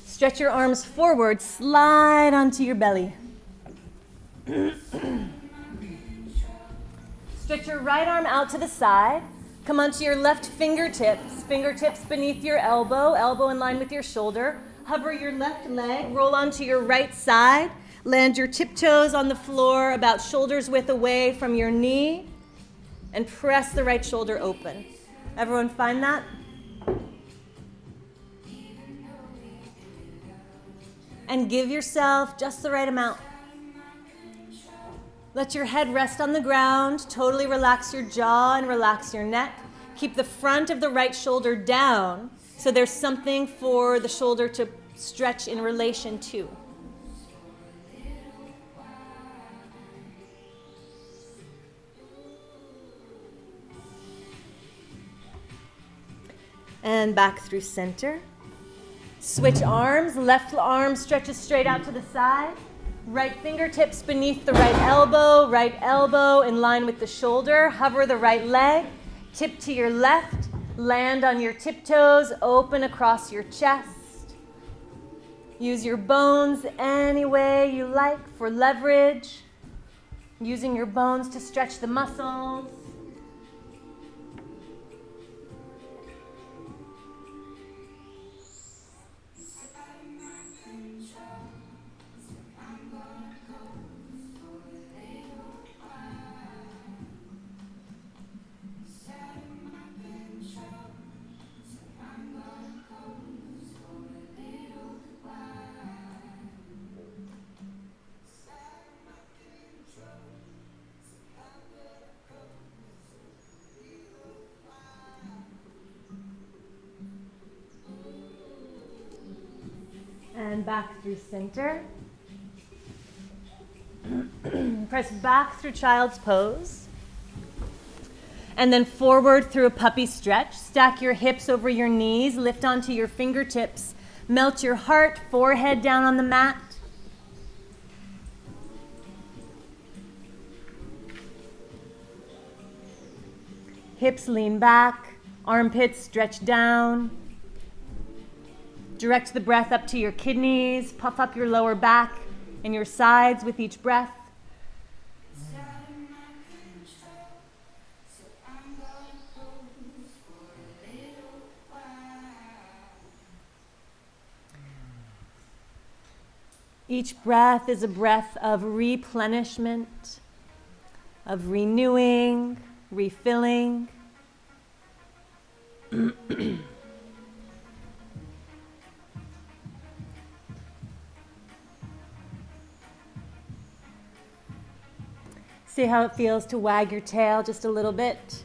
A: Stretch your arms forward, slide onto your belly. your right arm out to the side. Come onto your left fingertips. Fingertips beneath your elbow. Elbow in line with your shoulder. Hover your left leg. Roll onto your right side. Land your tiptoes on the floor about shoulders width away from your knee. And press the right shoulder open. Everyone find that? And give yourself just the right amount. Let your head rest on the ground. Totally relax your jaw and relax your neck. Keep the front of the right shoulder down so there's something for the shoulder to stretch in relation to. And back through center. Switch arms. Left arm stretches straight out to the side. Right fingertips beneath the right elbow in line with the shoulder. Hover the right leg. Tip to your left. Land on your tiptoes. Open across your chest. Use your bones any way you like for leverage. Using your bones to stretch the muscles. And back through center. Press back through child's pose. And then forward through a puppy stretch. Stack your hips over your knees. Lift onto your fingertips. Melt your heart, forehead down on the mat. Hips lean back. Armpits stretch down. Direct the breath up to your kidneys. Puff up your lower back and your sides with each breath. Each breath is a breath of replenishment, of renewing, refilling. See how it feels to wag your tail just a little bit.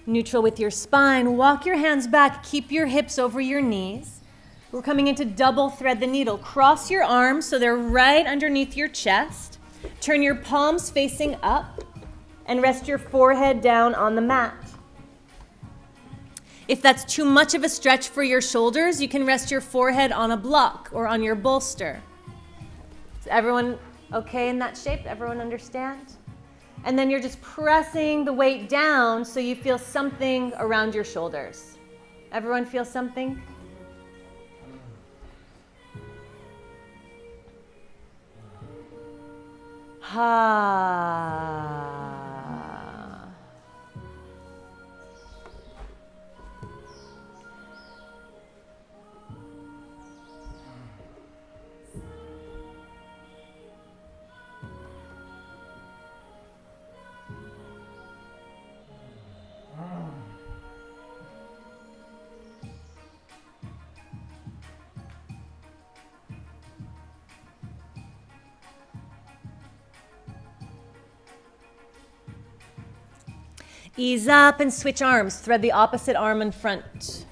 A: Neutral with your spine. Walk your hands back. Keep your hips over your knees. We're coming into double thread the needle. Cross your arms so they're right underneath your chest. Turn your palms facing up and rest your forehead down on the mat. If that's too much of a stretch for your shoulders, you can rest your forehead on a block or on your bolster. Is everyone okay in that shape? Everyone understand? And then you're just pressing the weight down so you feel something around your shoulders. Everyone feel something? Ha. Ease up and switch arms. Thread the opposite arm in front.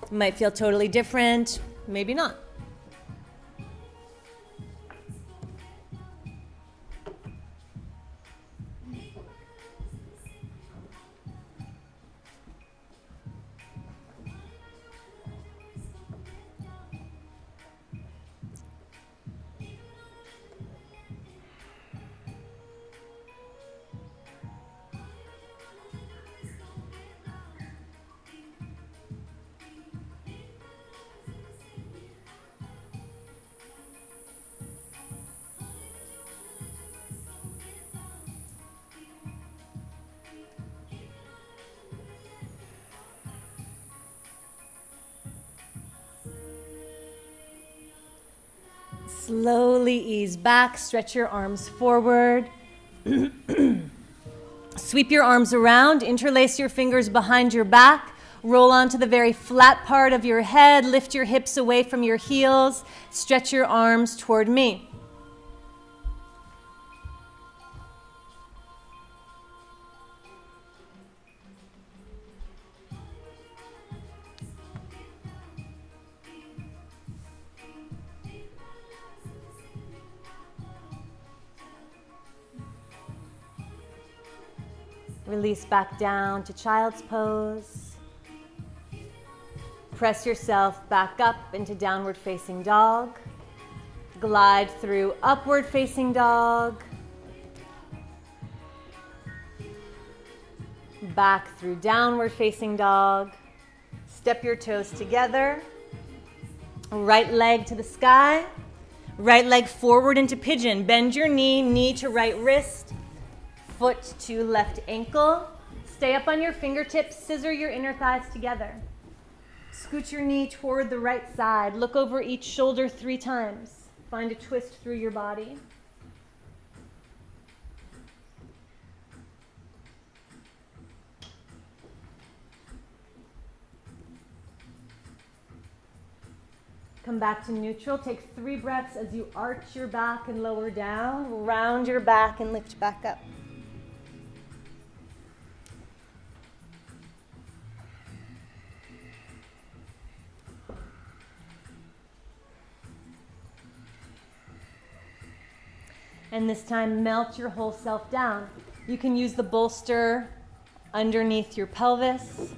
A: It might feel totally different, maybe not. Slowly ease back, stretch your arms forward. Sweep your arms around, interlace your fingers behind your back, roll onto the very flat part of your head, lift your hips away from your heels, stretch your arms toward me. Release back down to child's pose. Press yourself back up into downward facing dog. Glide through upward facing dog. Back through downward facing dog. Step your toes together. Right leg to the sky. Right leg forward into pigeon. Bend your knee, knee to right wrist. Foot to left ankle. Stay up on your fingertips, scissor your inner thighs together. Scoot your knee toward the right side. Look over each shoulder 3 times. Find a twist through your body. Come back to neutral. Take 3 breaths as you arch your back and lower down. Round your back and lift back up. And this time, melt your whole self down. You can use the bolster underneath your pelvis,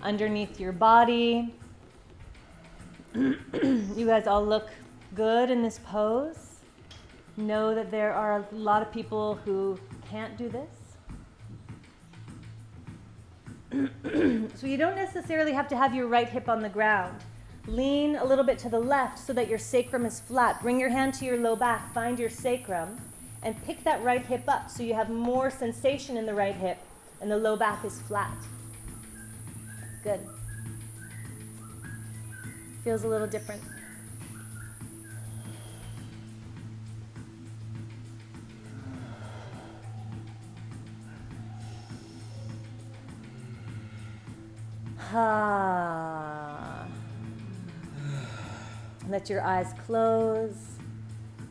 A: underneath your body. You guys all look good in this pose. Know that there are a lot of people who can't do this. So you don't necessarily have to have your right hip on the ground. Lean a little bit to the left so that your sacrum is flat. Bring your hand to your low back, find your sacrum, and pick that right hip up so you have more sensation in the right hip and the low back is flat. Good. Feels a little different. Let your eyes close.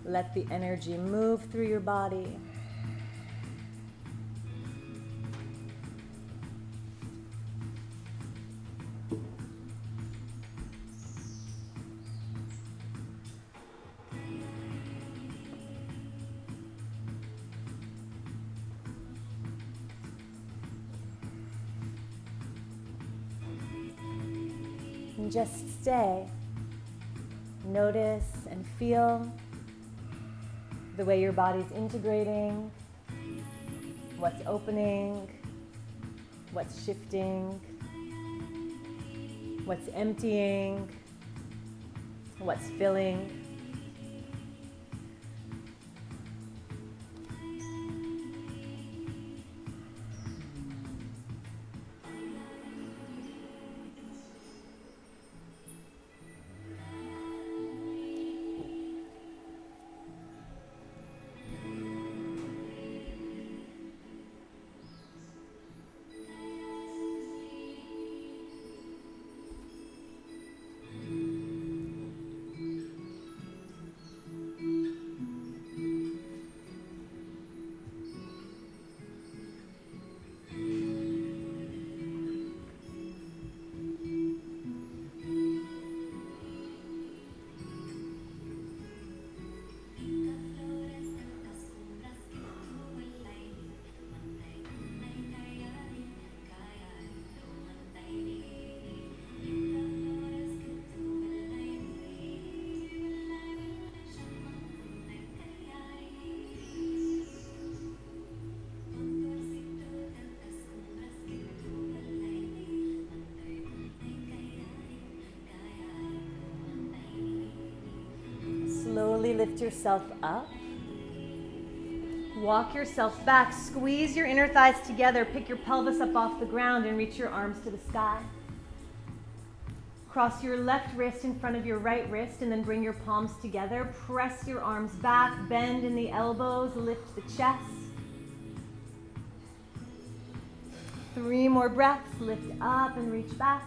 A: Let the energy move through your body. And just stay. Notice and feel the way your body's integrating, what's opening, what's shifting, what's emptying, what's filling. Slowly lift yourself up. Walk yourself back. Squeeze your inner thighs together. Pick your pelvis up off the ground and reach your arms to the sky. Cross your left wrist in front of your right wrist and then bring your palms together. Press your arms back, bend in the elbows, lift the chest. 3 more breaths, lift up and reach back.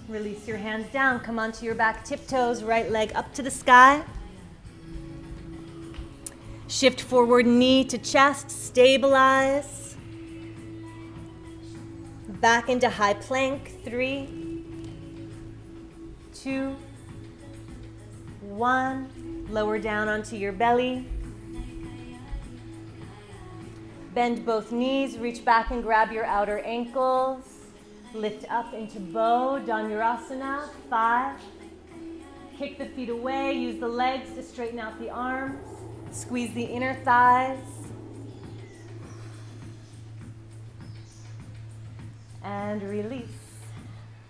A: Release your hands down, come onto your back tiptoes, right leg up to the sky. Shift forward knee to chest, stabilize. Back into high plank, 3, 2, 1. Lower down onto your belly. Bend both knees, reach back and grab your outer ankles. Lift up into bow, Dhanurasana, 5. Kick the feet away, use the legs to straighten out the arms. Squeeze the inner thighs. And release.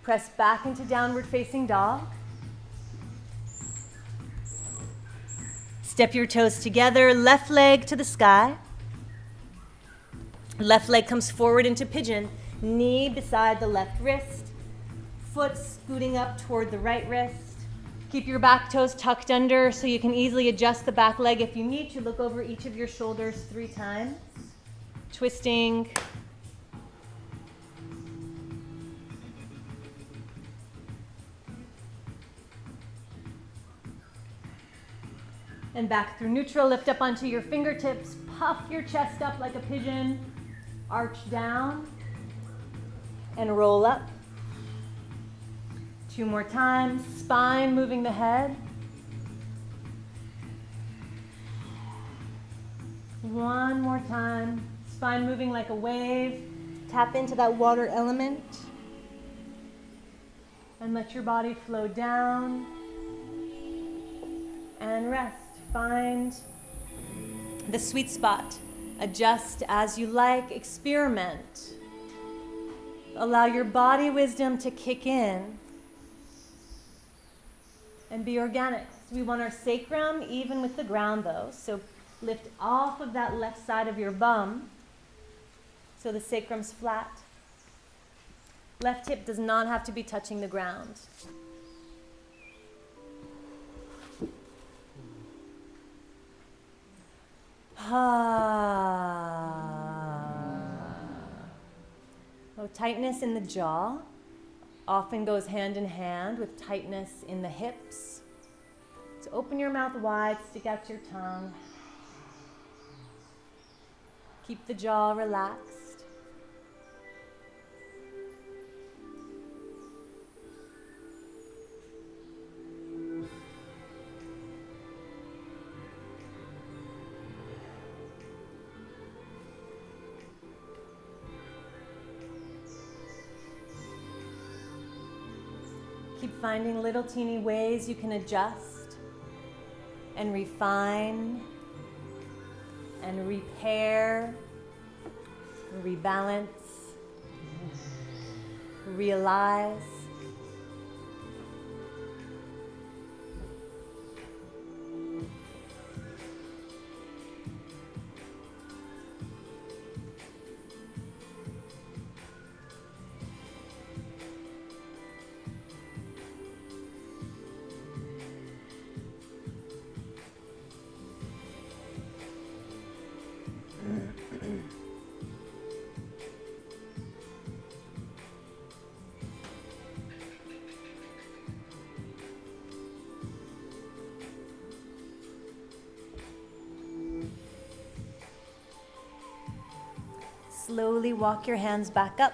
A: Press back into downward facing dog. Step your toes together, left leg to the sky. Left leg comes forward into pigeon. Knee beside the left wrist. Foot scooting up toward the right wrist. Keep your back toes tucked under so you can easily adjust the back leg if you need to. Look over each of your shoulders 3 times. Twisting. And back through neutral. Lift up onto your fingertips. Puff your chest up like a pigeon. Arch down. And roll up. 2 more times. Spine moving the head. 1 more time. Spine moving like a wave. Tap into that water element. And let your body flow down. And rest. Find the sweet spot. Adjust as you like. Experiment. Allow your body wisdom to kick in and be organic. We want our sacrum even with the ground though. So lift off of that left side of your bum so the sacrum's flat. Left hip does not have to be touching the ground. Oh, tightness in the jaw often goes hand in hand with tightness in the hips. So open your mouth wide, stick out your tongue. Keep the jaw relaxed. Keep finding little teeny ways you can adjust and refine and repair, rebalance, realize. Slowly walk your hands back up.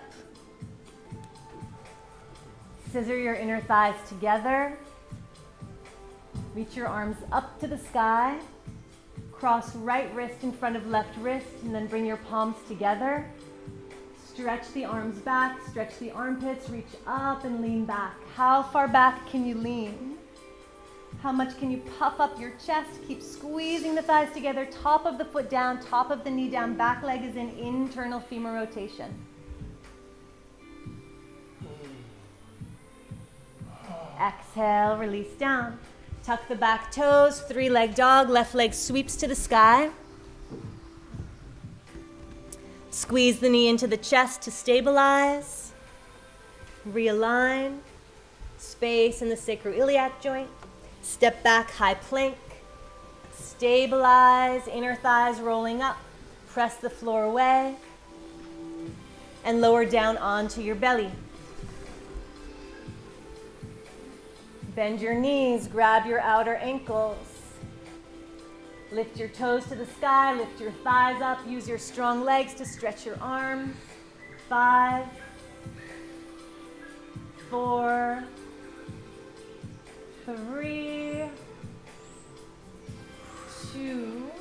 A: Scissor your inner thighs together. Reach your arms up to the sky. Cross right wrist in front of left wrist and then bring your palms together. Stretch the arms back, stretch the armpits, reach up and lean back. How far back can you lean? How much can you puff up your chest? Keep squeezing the thighs together, top of the foot down, top of the knee down, back leg is in internal femur rotation. Exhale, release down. Tuck the back toes, 3-leg dog, left leg sweeps to the sky. Squeeze the knee into the chest to stabilize. Realign. Space in the sacroiliac joint. Step back, high plank. Stabilize, inner thighs rolling up. Press the floor away. And lower down onto your belly. Bend your knees, grab your outer ankles. Lift your toes to the sky, lift your thighs up. Use your strong legs to stretch your arms. 5, 4, 3, 2,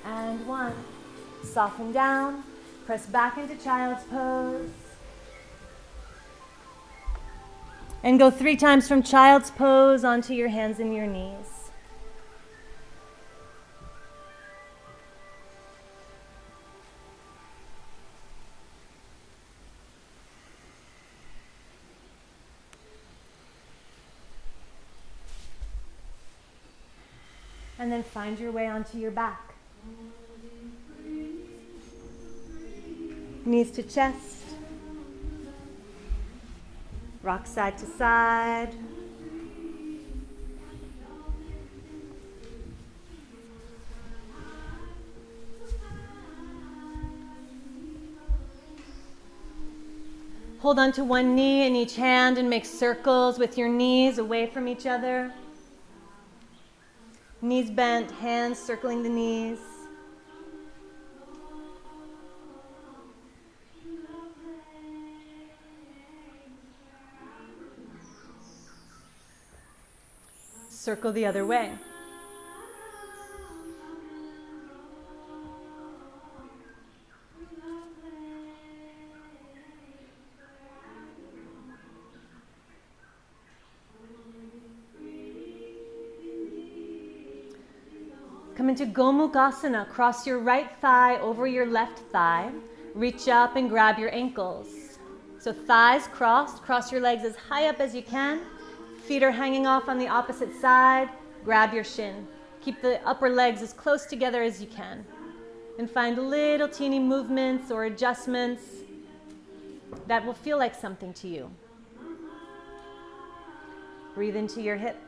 A: and 1. Soften down, press back into child's pose. And go 3 times from child's pose onto your hands and your knees. And then find your way onto your back. Knees to chest. Rock side to side. Hold on to one knee in each hand and make circles with your knees away from each other. Knees bent, hands circling the knees. Circle the other way. Come into Gomukhasana. Cross your right thigh over your left thigh. Reach up and grab your ankles. So thighs crossed. Cross your legs as high up as you can. Feet are hanging off on the opposite side. Grab your shin. Keep the upper legs as close together as you can. And find little teeny movements or adjustments that will feel like something to you. Breathe into your hips.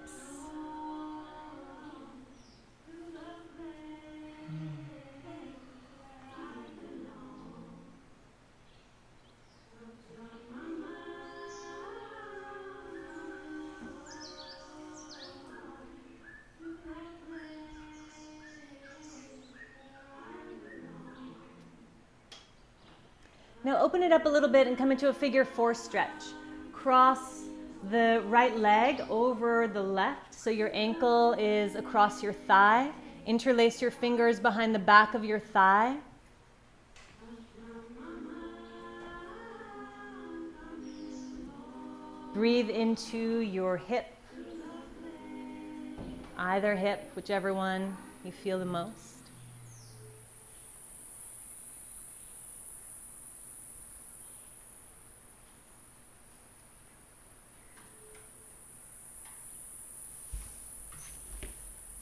A: Now open it up a little bit and come into a figure 4 stretch. Cross the right leg over the left so your ankle is across your thigh. Interlace your fingers behind the back of your thigh. Breathe into your hip. Either hip, whichever one you feel the most.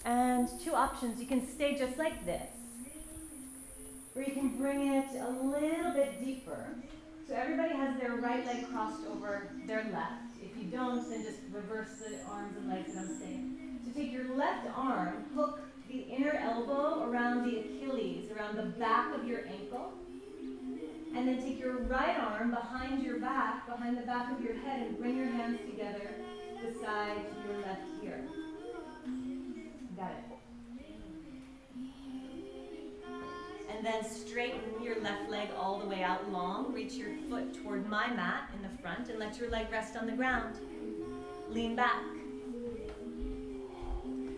A: And 2 options. You can stay just like this, or you can bring it a little bit deeper. So everybody has their right leg crossed over their left. If you don't, then just reverse the arms and legs that I'm saying. So take your left arm, hook the inner elbow around the Achilles, around the back of your ankle. And then take your right arm behind your back, behind the back of your head, and bring your hands together beside your left ear. Got it. And then straighten your left leg all the way out long. Reach your foot toward my mat in the front and let your leg rest on the ground. Lean back.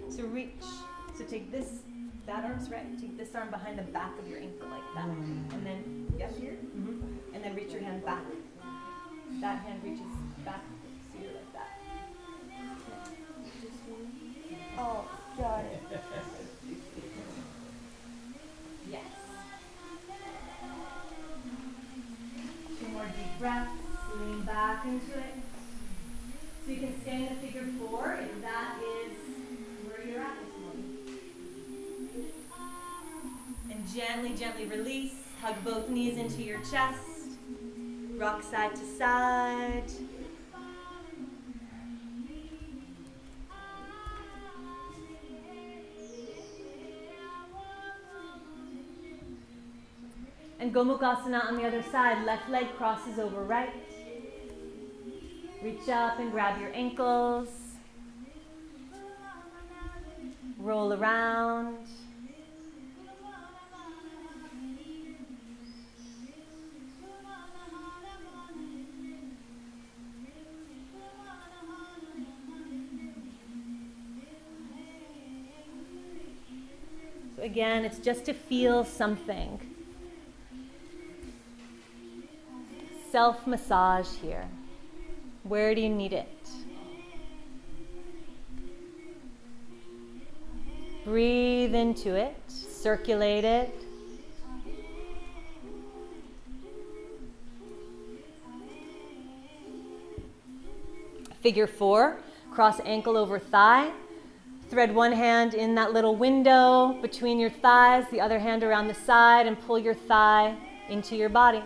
A: So reach. So take this, that arm's right. Take this arm behind the back of your ankle like that. And then, yep, here. And then reach your hand back. That hand reaches back. So you're like that. Oh. Got it. Yes. 2 more deep breaths. Lean back into it. So you can stay in the figure 4 if that is where you're at this morning. And gently, gently release. Hug both knees into your chest. Rock side to side. And Gomukhasana on the other side. Left leg crosses over right. Reach up and grab your ankles. Roll around. So again, it's just to feel something. Self-massage here. Where do you need it? Breathe into it, circulate it. Figure 4, cross ankle over thigh. Thread one hand in that little window between your thighs, the other hand around the side, and pull your thigh into your body.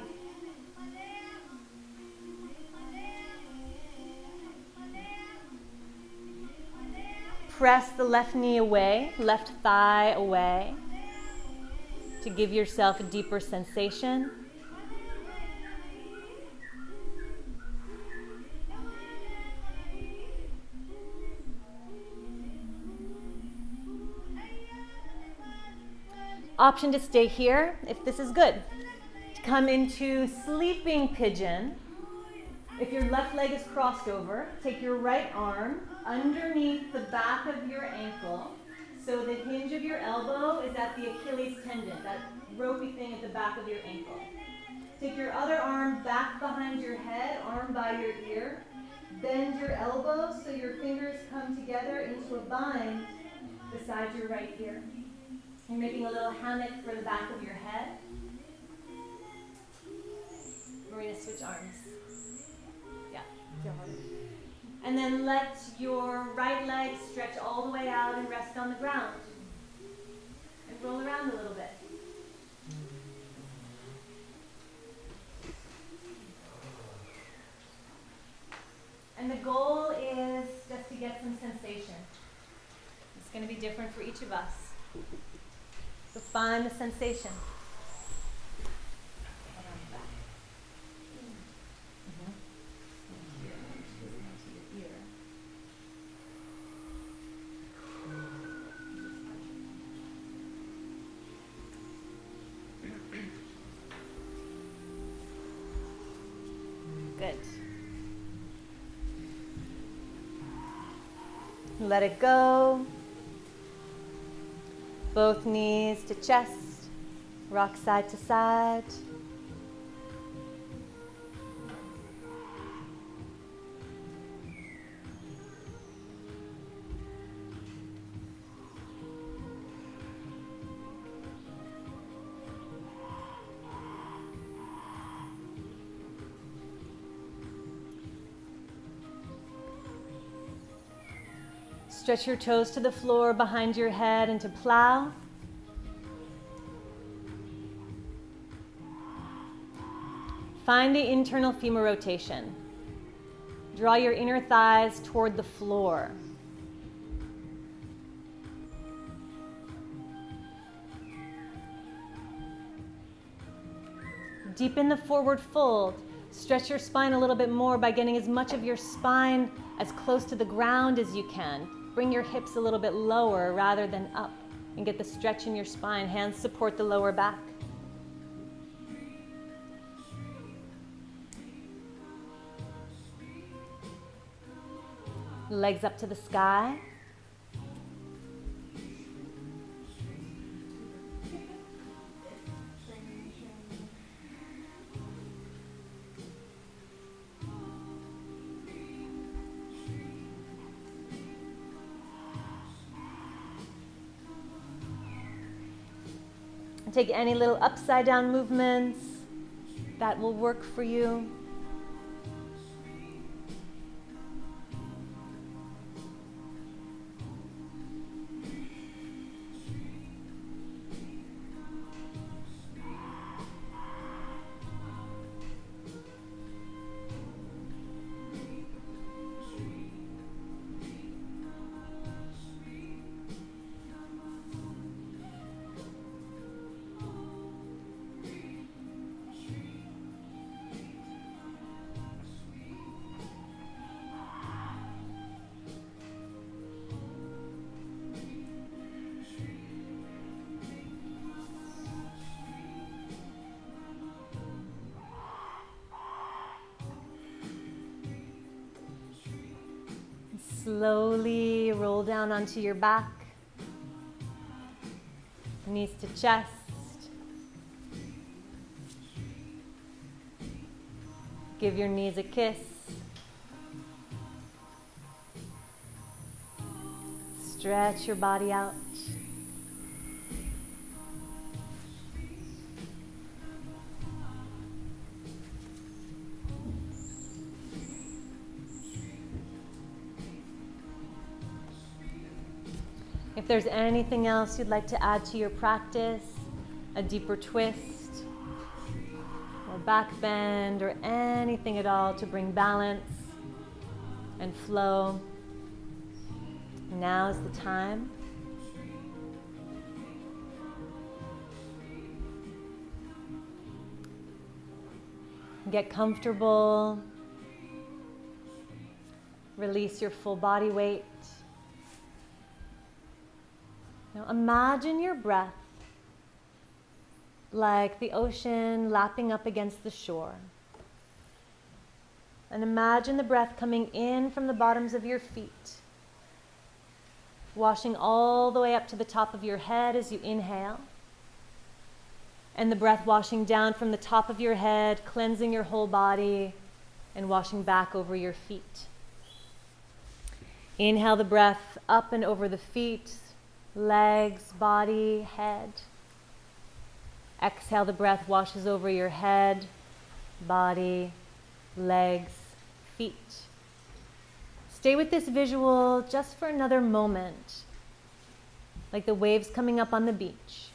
A: Press the left knee away, left thigh away, to give yourself a deeper sensation. Option to stay here if this is good. To come into sleeping pigeon. If your left leg is crossed over, take your right arm underneath the back of your ankle, so the hinge of your elbow is at the Achilles tendon, that ropey thing at the back of your ankle. Take your other arm back behind your head, arm by your ear. Bend your elbow so your fingers come together into a bind beside your right ear. You're making a little hammock for the back of your head. We're going to switch arms. Yeah, feel harder. And then let your right leg stretch all the way out and rest on the ground. And roll around a little bit. And the goal is just to get some sensation. It's going to be different for each of us. So find the sensation. Good. Let it go. Both knees to chest. Rock side to side. Stretch your toes to the floor behind your head into plow. Find the internal femur rotation. Draw your inner thighs toward the floor. Deepen the forward fold. Stretch your spine a little bit more by getting as much of your spine as close to the ground as you can. Bring your hips a little bit lower rather than up and get the stretch in your spine. Hands support the lower back. Legs up to the sky. Take any little upside down movements that will work for you. Slowly roll down onto your back, knees to chest. Give your knees a kiss. Stretch your body out. If there's anything else you'd like to add to your practice, a deeper twist, or back bend, or anything at all to bring balance and flow, now's the time. Get comfortable. Release your full body weight. Now imagine your breath like the ocean lapping up against the shore. And imagine the breath coming in from the bottoms of your feet, washing all the way up to the top of your head as you inhale. And the breath washing down from the top of your head, cleansing your whole body, and washing back over your feet. Inhale the breath up and over the feet, legs, body, head. Exhale, the breath washes over your head, body, legs, feet. Stay with this visual just for another moment, like the waves coming up on the beach,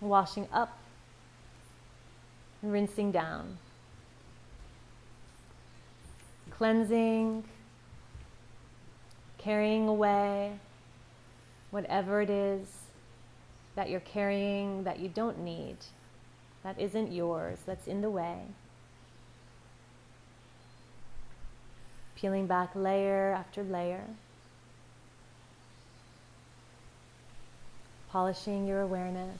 A: washing up and rinsing down, cleansing, carrying away whatever it is that you're carrying that you don't need, that isn't yours, that's in the way. Peeling back layer after layer. Polishing your awareness.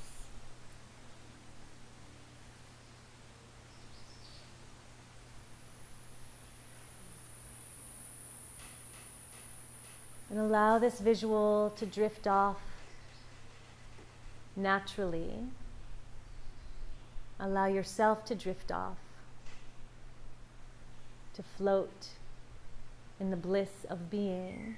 A: And allow this visual to drift off naturally. Allow yourself to drift off, to float in the bliss of being.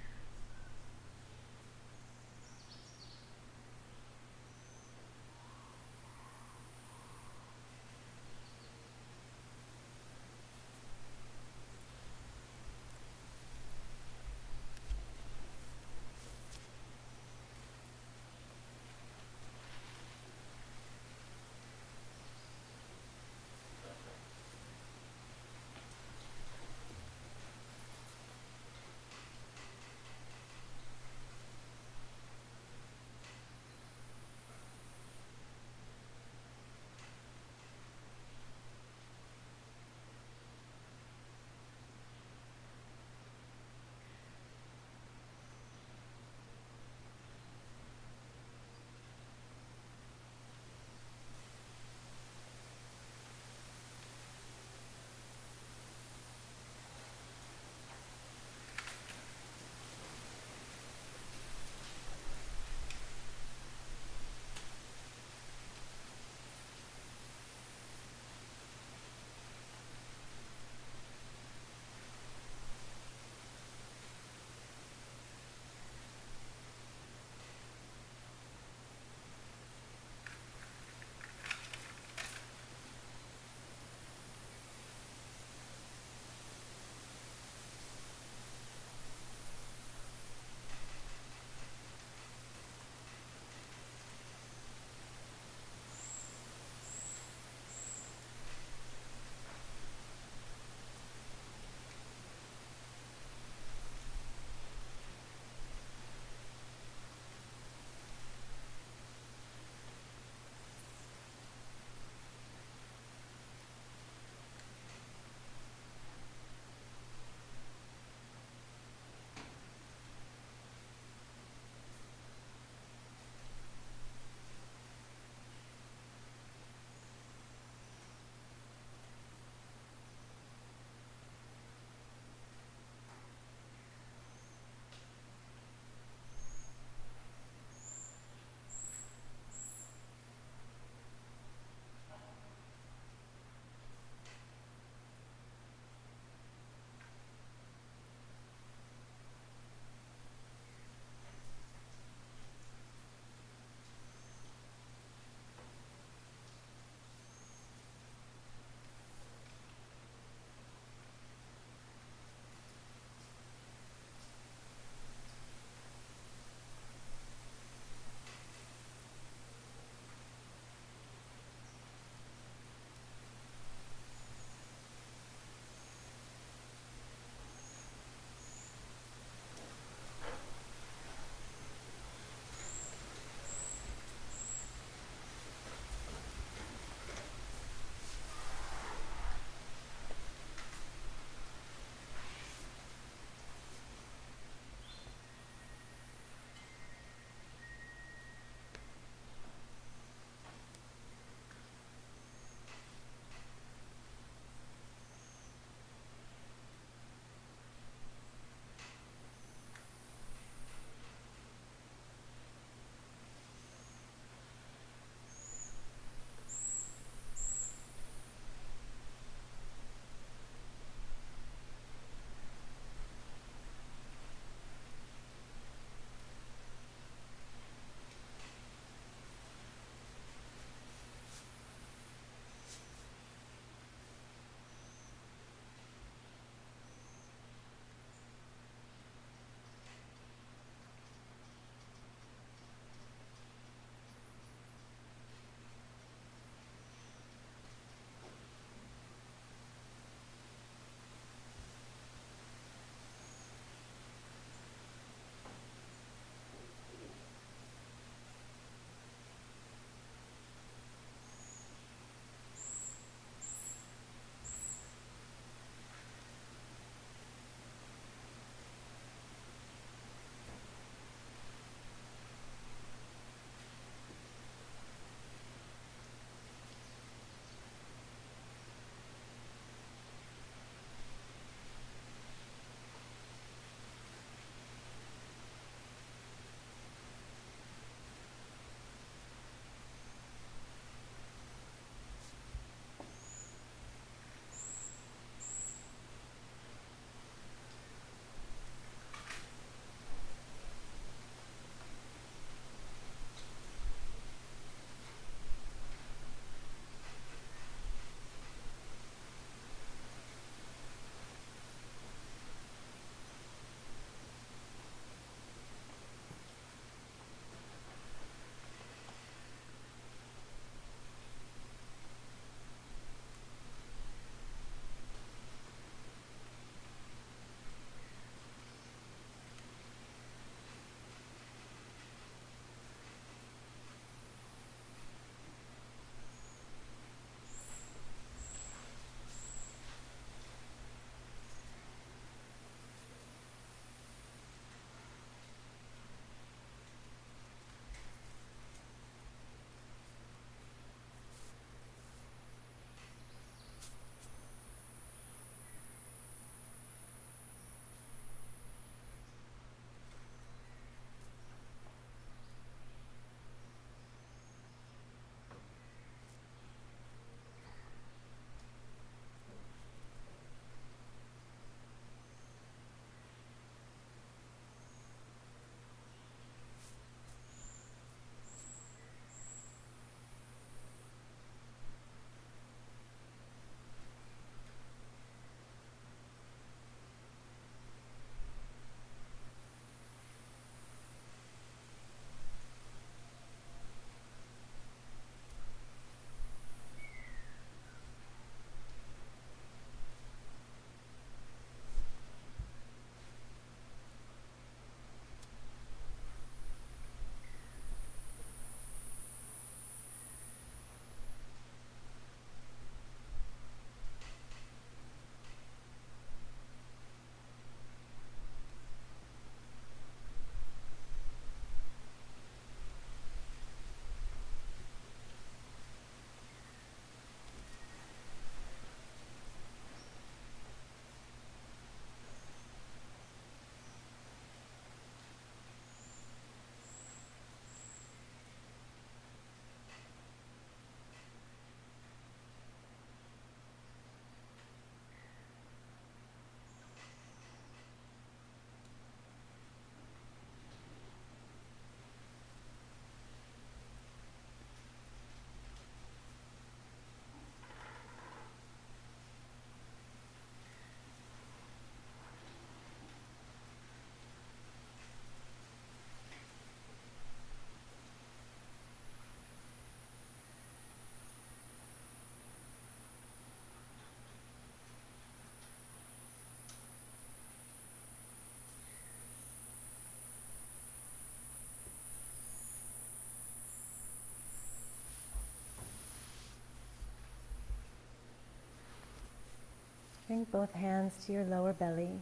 A: Bring both hands to your lower belly.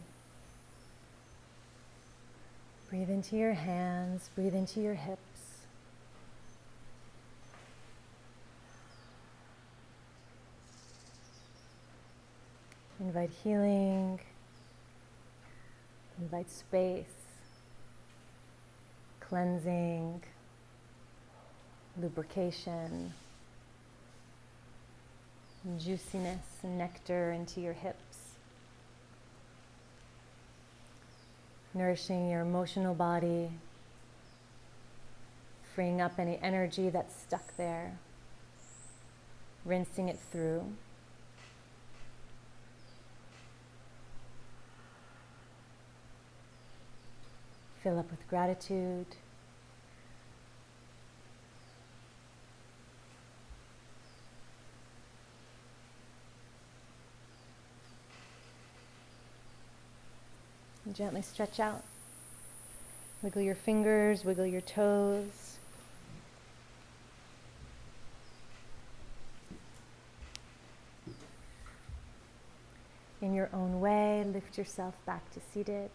A: Breathe into your hands, breathe into your hips. Invite healing, invite space, cleansing, lubrication, juiciness, nectar into your hips. Nourishing your emotional body, freeing up any energy that's stuck there, rinsing it through. Fill up with gratitude. And gently stretch out. Wiggle your fingers, wiggle your toes. In your own way, lift yourself back to seated.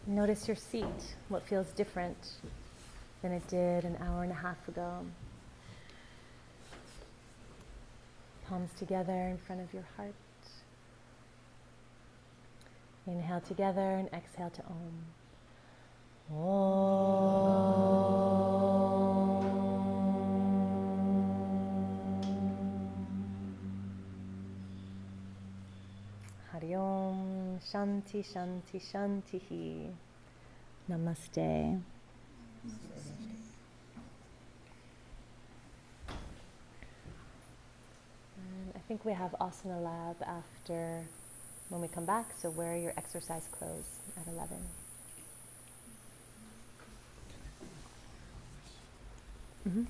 A: Notice your seat, what feels different than it did an hour and a half ago. Palms together in front of your heart. Inhale together and exhale to Om. Hari Om, Shanti, Shanti, Shanti. Namaste. And I think we have Asana Lab after when we come back, so wear your exercise clothes at 11. Mm-hmm.